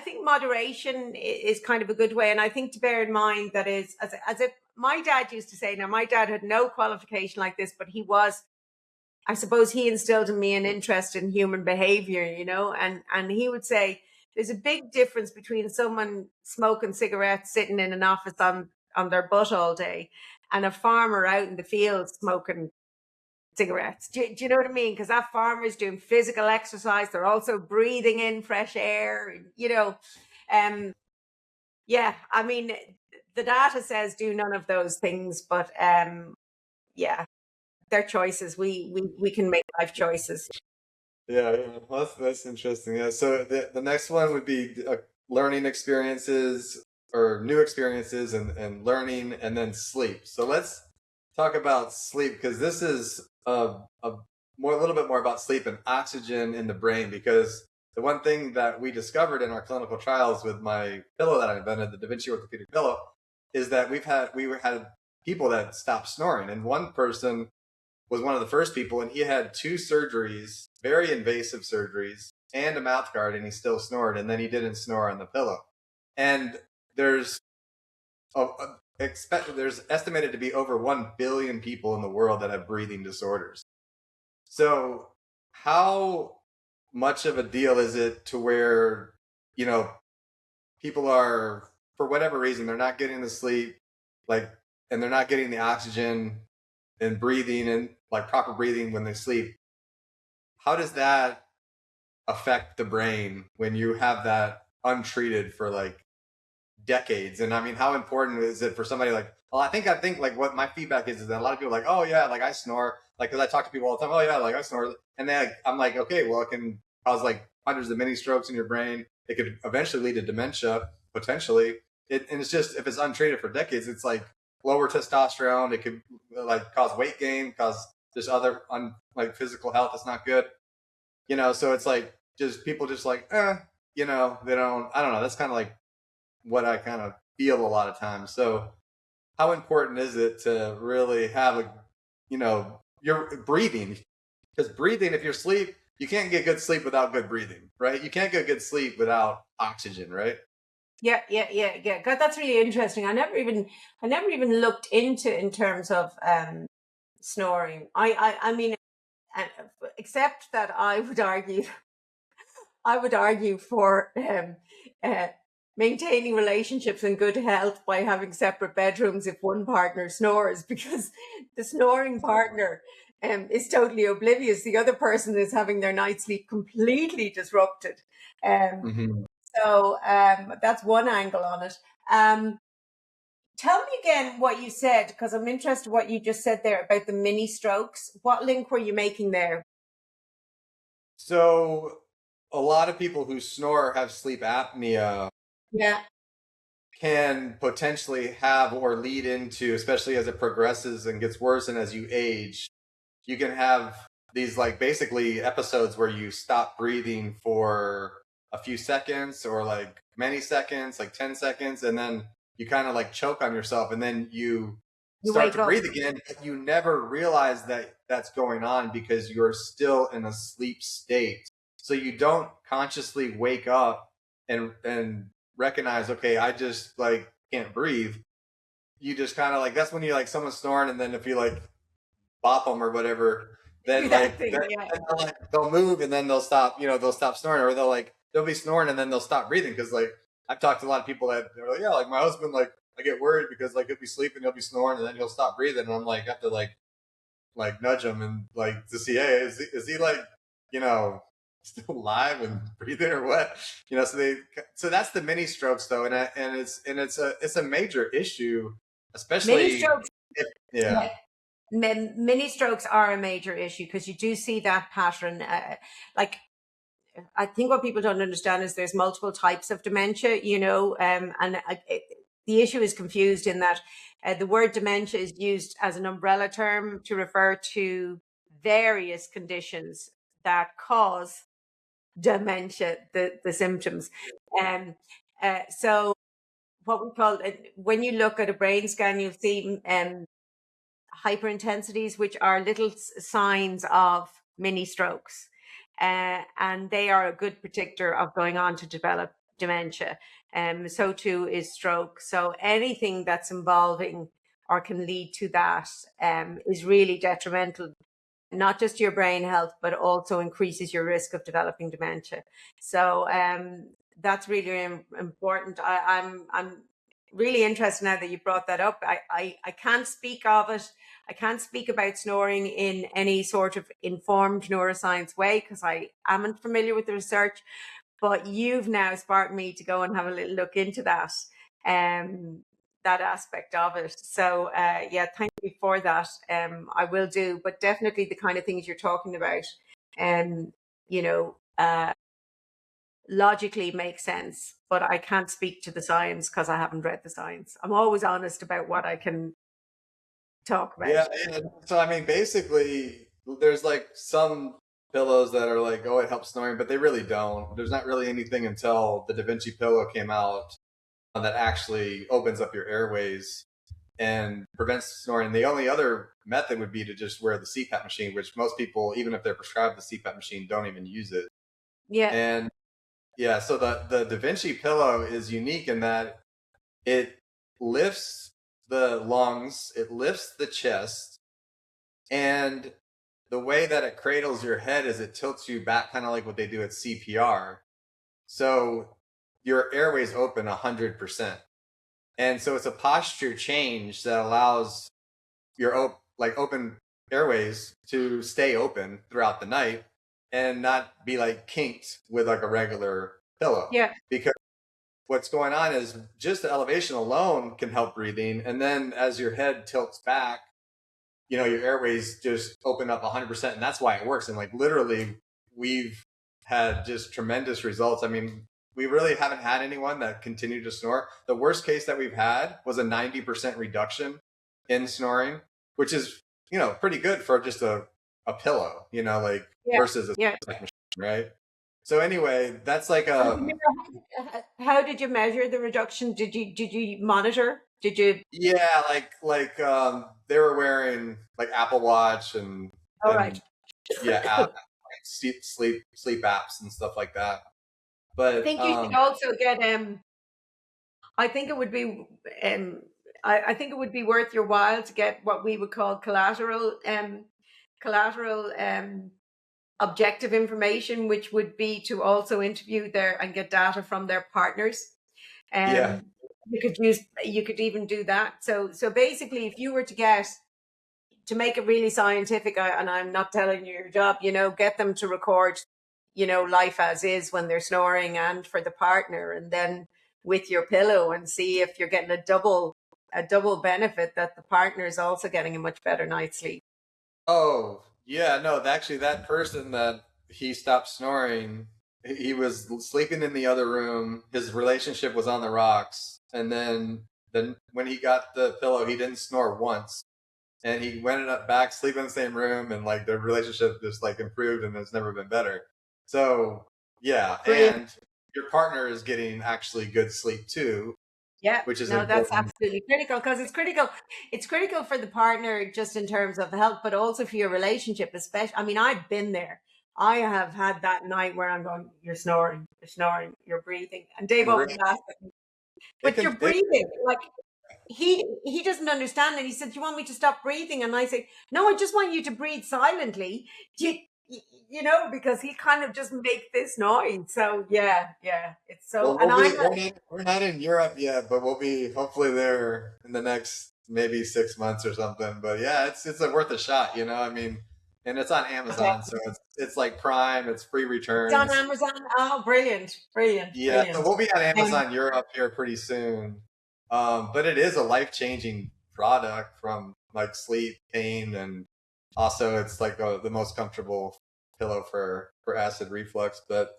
think moderation is kind of a good way, and I think to bear in mind that is, as if my dad used to say. Now, my dad had no qualification like this, but I suppose he instilled in me an interest in human behavior, and he would say there's a big difference between someone smoking cigarettes sitting in an office on their butt all day, and a farmer out in the field smoking cigarettes. Do you know what I mean? Because that farmer is doing physical exercise. They're also breathing in fresh air, the data says do none of those things, but their choices. We can make life choices. Yeah. Well, that's interesting. Yeah. So the next one would be learning experiences, or new experiences, and learning, and then sleep. So let's talk about sleep, because this is a little bit more about sleep and oxygen in the brain. Because the one thing that we discovered in our clinical trials with my pillow that I invented, the Da Vinci orthopedic pillow, is that we had people that stopped snoring, and one person was one of the first people, and he had 2 surgeries, very invasive surgeries, and a mouth guard, and he still snored, and then he didn't snore on the pillow. And there's estimated to be over 1 billion people in the world that have breathing disorders. So how much of a deal is it to where, people are, for whatever reason, they're not getting the sleep, and they're not getting the oxygen and breathing, and proper breathing when they sleep? How does that affect the brain when you have that untreated for decades? And how important is it for somebody I think what my feedback is that a lot of people are like, oh yeah, I snore, like, because I talk to people all the time. Oh yeah, like I snore, and then I'm like, okay, well, it can cause like hundreds of mini strokes in your brain. It could eventually lead to dementia potentially. And it's just, if it's untreated for decades, it's like lower testosterone. It could like cause weight gain, cause just other like physical health that's not good. So it's like just people just like, they don't. I don't know. That's kind of like what I kind of feel a lot of times. So how important is it to really have your breathing? Because breathing, if you're asleep, you can't get good sleep without good breathing, right? You can't get good sleep without oxygen, right? Yeah. God, that's really interesting. I never even looked into in terms of snoring. I mean, except that I would argue for maintaining relationships and good health by having separate bedrooms if one partner snores, because the snoring partner is totally oblivious. The other person is having their night's sleep completely disrupted. So that's one angle on it. Tell me again what you said, because I'm interested what you just said there about the mini strokes. What link were you making there? So a lot of people who snore have sleep apnea Yeah. can potentially have or lead into, especially as it progresses and gets worse and as you age, you can have these like basically episodes where you stop breathing for a few seconds or like many seconds, like 10 seconds, and then you kind of like choke on yourself, and then you start to breathe again, but you never realize that that's going on because you're still in a sleep state. So you don't consciously wake up and recognize, okay, I just like can't breathe. You just kind of like, that's when you like someone's snoring, and then if you like bop them or whatever, then they'll move and then they'll stop, they'll stop snoring, or they'll be snoring and then they'll stop breathing. Because like I've talked to a lot of people that they're like, yeah, like my husband, like I get worried because like he'll be sleeping, he'll be snoring, and then he'll stop breathing, and I'm like, I have to like nudge him and like to see, hey, is he like still alive and breathing or what? So that's the mini strokes though, and it's a major issue, especially mini strokes. Yeah. Mini strokes are a major issue because you do see that pattern. I think what people don't understand is there's multiple types of dementia, the issue is confused in that the word dementia is used as an umbrella term to refer to various conditions that cause dementia, the symptoms. So what we call, when you look at a brain scan, you'll see hyperintensities, which are little signs of mini strokes. And they are a good predictor of going on to develop dementia. So too is stroke. So anything that's involving or can lead to that is really detrimental, not just to your brain health, but also increases your risk of developing dementia. So that's really important. I'm really interested now that you brought that up. I can't speak of it. I can't speak about snoring in any sort of informed neuroscience way because I am familiar with the research, but you've now sparked me to go and have a little look into that, that aspect of it. So yeah, thank you for that. I will do, but definitely the kind of things you're talking about, logically makes sense, but I can't speak to the science because I haven't read the science. I'm always honest about what I can talk about. Yeah, so I mean, basically, there's like some pillows that are like, oh, it helps snoring, but they really don't. There's not really anything until the Da Vinci pillow came out that actually opens up your airways and prevents snoring. The only other method would be to just wear the CPAP machine, which most people, even if they're prescribed the CPAP machine, don't even use it. Yeah. And yeah, so the Da Vinci pillow is unique in that it lifts the lungs, it lifts the chest, and the way that it cradles your head is it tilts you back, kind of like what they do at CPR. So your airways open 100%. And so it's a posture change that allows your open airways to stay open throughout the night and not be like kinked with like a regular pillow. Yeah. Because what's going on is just the elevation alone can help breathing. And then as your head tilts back, your airways just open up 100%, and that's why it works. And like literally, we've had just tremendous results. I mean, we really haven't had anyone that continued to snore. The worst case that we've had was a 90% reduction in snoring, which is, pretty good for just a pillow, versus a machine, right? So anyway, that's like How did you measure the reduction? Did you monitor? Did you? Yeah, like they were wearing like Apple Watch and All right. app, like sleep apps and stuff like that. But I think you should also get I think it would be I think it would be worth your while to get what we would call collateral objective information, which would be to also interview and get data from their partners. You could even do that. So basically, if you were to make it really scientific, and I'm not telling you your job, get them to record, life as is when they're snoring, and for the partner, and then with your pillow, and see if you're getting a double benefit, that the partner is also getting a much better night's sleep. Oh, yeah, no, actually that person that he stopped snoring, he was sleeping in the other room. His relationship was on the rocks. And then when he got the pillow, he didn't snore once. And he went up back, sleep in the same room, and like their relationship just like improved, and it's never been better. So yeah, Brilliant. And your partner is getting actually good sleep too. Yeah, which is that's absolutely critical, because it's critical. It's critical for the partner just in terms of health, but also for your relationship, especially. I mean, I've been there. I have had that night where I'm going, you're snoring, you're breathing, and Dave always laughs at me. But you're breathing, like he doesn't understand it. He said, "Do you want me to stop breathing?" And I say, "No, I just want you to breathe silently." Because he kind of just make this noise. So yeah, it's so. Well, we're not in Europe yet, but we'll be hopefully there in the next maybe 6 months or something. But yeah, it's worth a shot, I mean, and it's on Amazon, so it's like Prime, it's free returns. It's on Amazon. Oh, brilliant. Yeah, brilliant. So we'll be on Amazon Europe here pretty soon. But it is a life-changing product from like sleep, pain, and also it's like the most comfortable pillow for acid reflux. But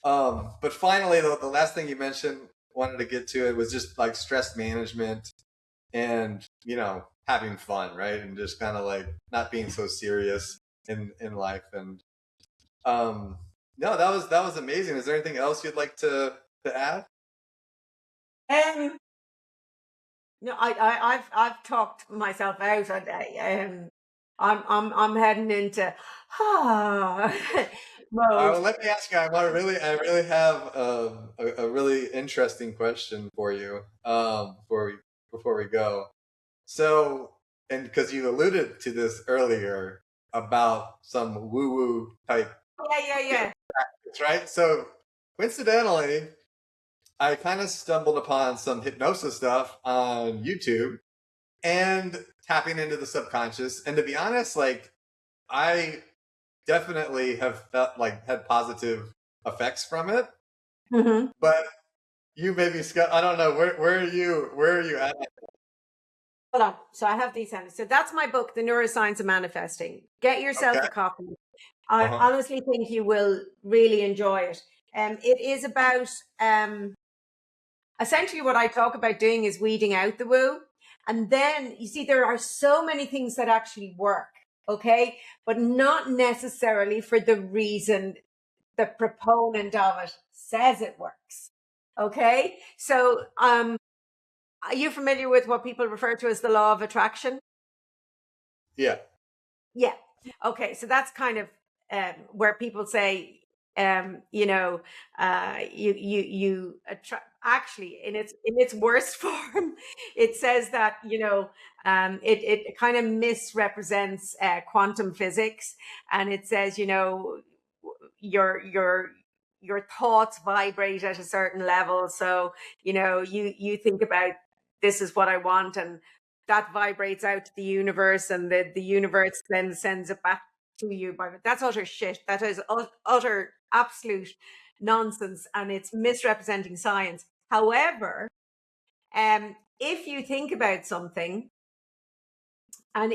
finally, the last thing you mentioned, wanted to get to it, was just like stress management and having fun, right? And just kind of like not being so serious in life. And no, that was amazing. Is there anything else you'd like to add? No, I've talked myself out. I'm heading into mode. Well, let me ask you. I really have a really interesting question for you before we go. So, and because you alluded to this earlier about some woo-woo type. Yeah. That's right. So, coincidentally, I kind of stumbled upon some hypnosis stuff on YouTube and tapping into the subconscious. And to be honest, like I definitely have felt like had positive effects from it. Mm-hmm. But you maybe, Scott, I don't know, where are you at? Hold on. So I have these hands. So that's my book, The Neuroscience of Manifesting. Get yourself a copy. I honestly think you will really enjoy it. It is about essentially what I talk about doing is weeding out the woo. And then you see, there are so many things that actually work, okay? But not necessarily for the reason the proponent of it says it works, okay? So are you familiar with what people refer to as the law of attraction? Yeah. Okay, so that's kind of where people say, you attract. Actually, in its worst form, it says that it kind of misrepresents quantum physics, and it says your thoughts vibrate at a certain level. So you think about, this is what I want, and that vibrates out to the universe, and the universe then sends it back to you. That's utter shit. That is utter absolute nonsense, and it's misrepresenting science. However, if you think about something And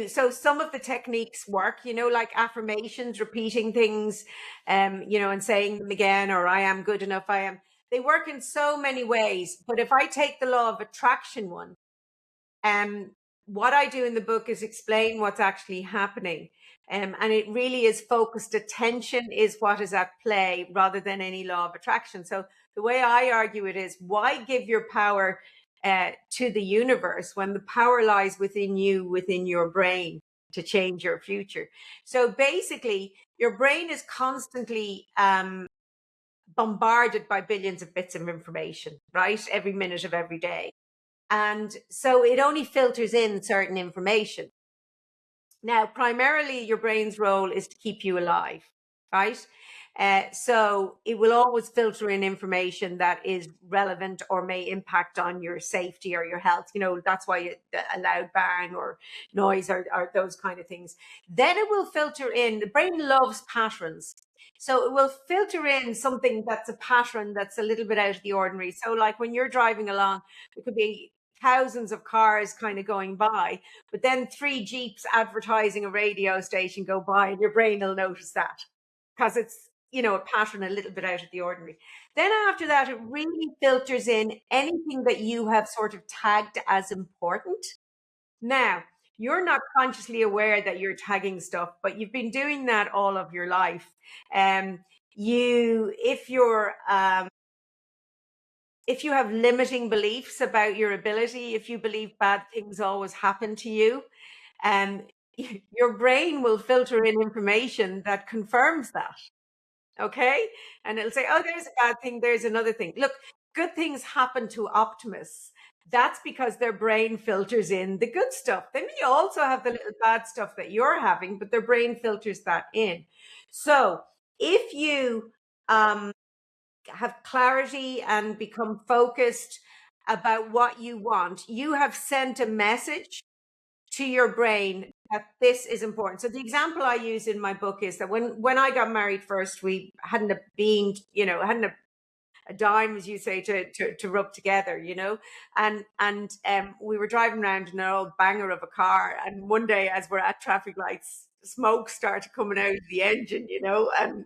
so some of the techniques work, like affirmations, repeating things, and saying them again, or I am good enough, they work in so many ways. But if I take the law of attraction one, what I do in the book is explain what's actually happening. And it really is focused attention is what is at play rather than any law of attraction. So the way I argue it is, why give your power to the universe when the power lies within you, within your brain, to change your future? So basically, your brain is constantly bombarded by billions of bits of information, right? Every minute of every day. And so it only filters in certain information. Now, primarily, your brain's role is to keep you alive, right? So it will always filter in information that is relevant or may impact on your safety or your health. That's why a loud bang or noise or those kind of things. Then it will filter in. The brain loves patterns. So it will filter in something that's a pattern that's a little bit out of the ordinary. So like when you're driving along, it could be thousands of cars kind of going by, but then 3 Jeeps advertising a radio station go by, and your brain will notice that because it's, a pattern a little bit out of the ordinary. Then after that, it really filters in anything that you have sort of tagged as important. Now, you're not consciously aware that you're tagging stuff, but you've been doing that all of your life. If you have limiting beliefs about your ability, if you believe bad things always happen to you, your brain will filter in information that confirms that. Okay? And it'll say, oh, there's a bad thing, there's another thing. Look, good things happen to optimists. That's because their brain filters in the good stuff. They may also have the little bad stuff that you're having, but their brain filters that in. So if you have clarity and become focused about what you want, you have sent a message to your brain that this is important. So the example I use in my book is that when I got married first, we hadn't a dime, as you say, to rub together, and we were driving around in an old banger of a car, and one day as we're at traffic lights, smoke started coming out of the engine,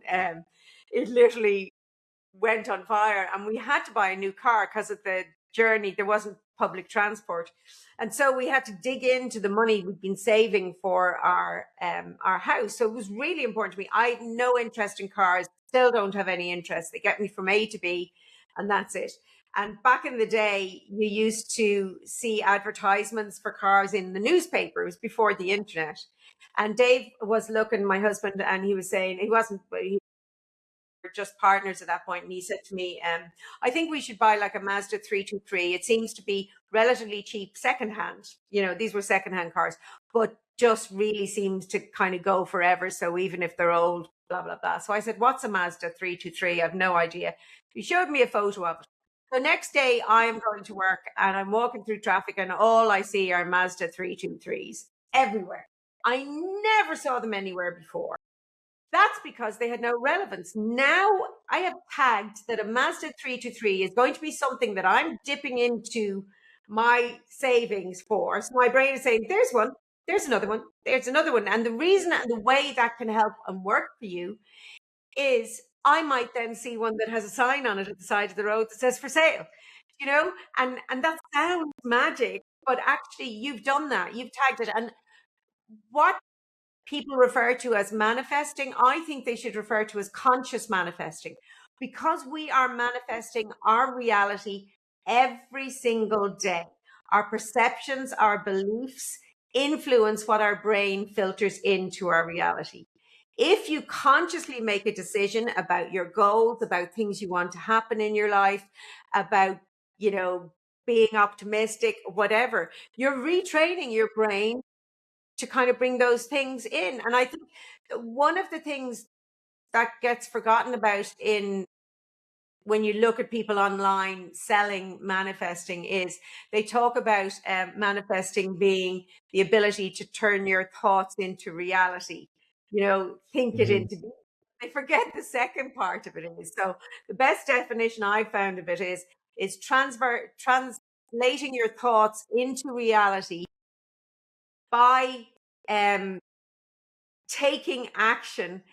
and it literally went on fire, and we had to buy a new car because of the journey. There wasn't public transport, and so we had to dig into the money we'd been saving for our house. So it was really important to me. I had no interest in cars, still don't have any interest. They get me from A to B, and that's it. And back in the day, you used to see advertisements for cars in the newspapers before the internet. And Dave was looking, my husband, and he was saying he were just partners at that point, and he said to me, I think we should buy like a Mazda 323. It seems to be relatively cheap secondhand. These were secondhand cars, but just really seems to kind of go forever. So even if they're old, blah, blah, blah. So I said, what's a Mazda 323? I have no idea. He showed me a photo of it. The next day I am going to work and I'm walking through traffic, and all I see are Mazda 323s everywhere. I never saw them anywhere before. That's because they had no relevance. Now I have tagged that a Mazda 323 is going to be something that I'm dipping into my savings for. So my brain is saying, there's one, there's another one, there's another one. And the reason and the way that can help and work for you is I might then see one that has a sign on it at the side of the road that says for sale, and that sounds magic, but actually you've done that. You've tagged it. And what people refer to as manifesting, I think they should refer to as conscious manifesting, because we are manifesting our reality every single day. Our perceptions, our beliefs influence what our brain filters into our reality. If you consciously make a decision about your goals, about things you want to happen in your life, about, being optimistic, whatever, you're retraining your brain to kind of bring those things in. And I think one of the things that gets forgotten about when you look at people online selling manifesting is they talk about manifesting being the ability to turn your thoughts into reality, think it into being. They forget the second part of it is. So the best definition I found of it is translating your thoughts into reality by taking action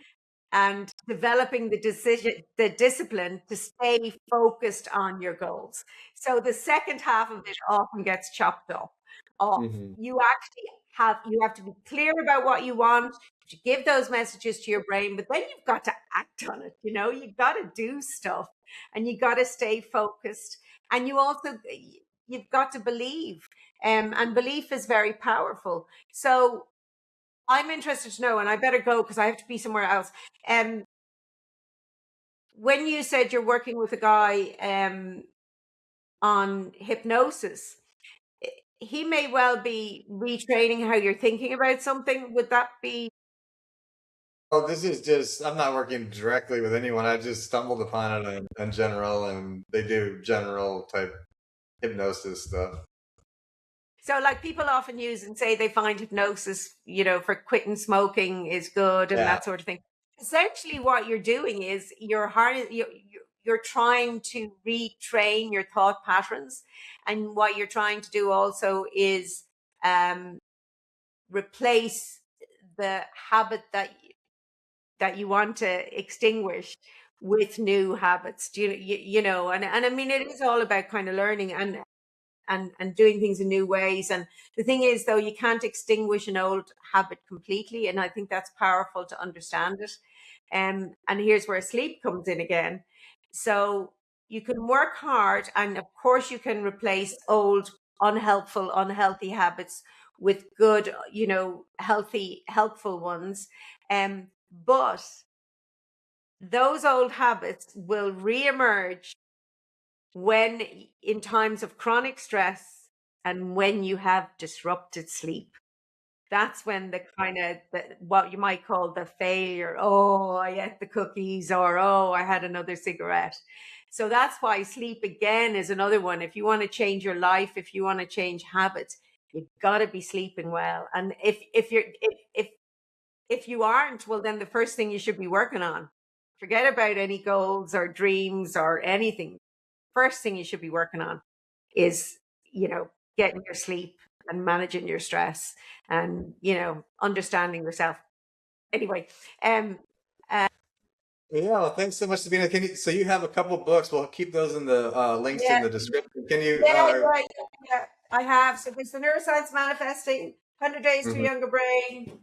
and developing the discipline to stay focused on your goals. So the second half of it often gets chopped off. Mm-hmm. You have to be clear about what you want, to give those messages to your brain, but then you've got to act on it. You've got to do stuff, and you got to stay focused, and you've got to believe. And belief is very powerful. So I'm interested to know, and I better go because I have to be somewhere else. When you said you're working with a guy on hypnosis, he may well be retraining how you're thinking about something. Would that be? Oh, this is just, I'm not working directly with anyone. I just stumbled upon it in general, and they do general type hypnosis stuff. So, like, people often use and say they find hypnosis, for quitting smoking is good and that sort of thing. Essentially, what you're doing is you're trying to retrain your thought patterns, and what you're trying to do also is replace the habit that you want to extinguish with new habits. Do you know? And I mean, it is all about kind of learning and doing things in new ways. And the thing is, though, you can't extinguish an old habit completely, and I think that's powerful to understand it. And here's where sleep comes in again. So you can work hard, and of course you can replace old unhealthy habits with good, healthy, helpful ones. But those old habits will reemerge when in times of chronic stress and when you have disrupted sleep. That's when the kind of what you might call the failure. Oh, I ate the cookies, or oh, I had another cigarette. So that's why sleep again is another one. If you want to change your life, if you want to change habits, you've got to be sleeping well. And if you aren't, well, then the first thing you should be working on. Forget about any goals or dreams or anything. First thing you should be working on is, getting your sleep and managing your stress and, understanding yourself. Anyway, Yeah, well, thanks so much, Sabina. So you have a couple books. We'll keep those in the links in the description. Can you? Yeah, I have. So there's the Neuroscience Manifesting, 100 Days to a Younger Brain,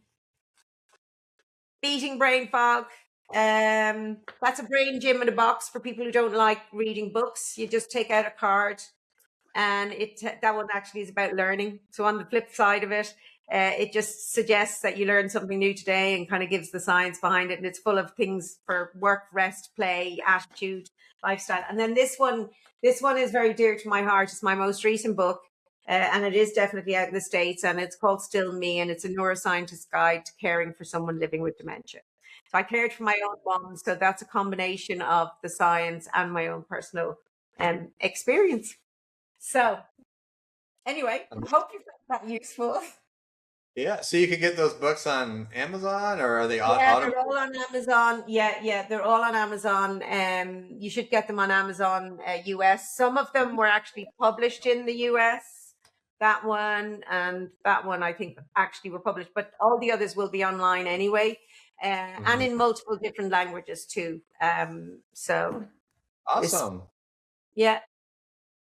Beating Brain Fog. That's a brain gym in a box for people who don't like reading books. You just take out a card, and that one actually is about learning. So on the flip side of it, it just suggests that you learn something new today and kind of gives the science behind it. And it's full of things for work, rest, play, attitude, lifestyle. And then this one is very dear to my heart. It's my most recent book. And it is definitely out in the States, and it's called Still Me, and it's a neuroscientist guide to caring for someone living with dementia. So I cared for my own mom, so that's a combination of the science and my own personal experience. So anyway, I hope you found that useful. Yeah, so you can get those books on Amazon, or are they they're all on Amazon. Yeah, they're all on Amazon. You should get them on Amazon US. Some of them were actually published in the US. That one and that one, I think, actually were published, but all the others will be online anyway, and in multiple different languages too. So awesome. Yeah.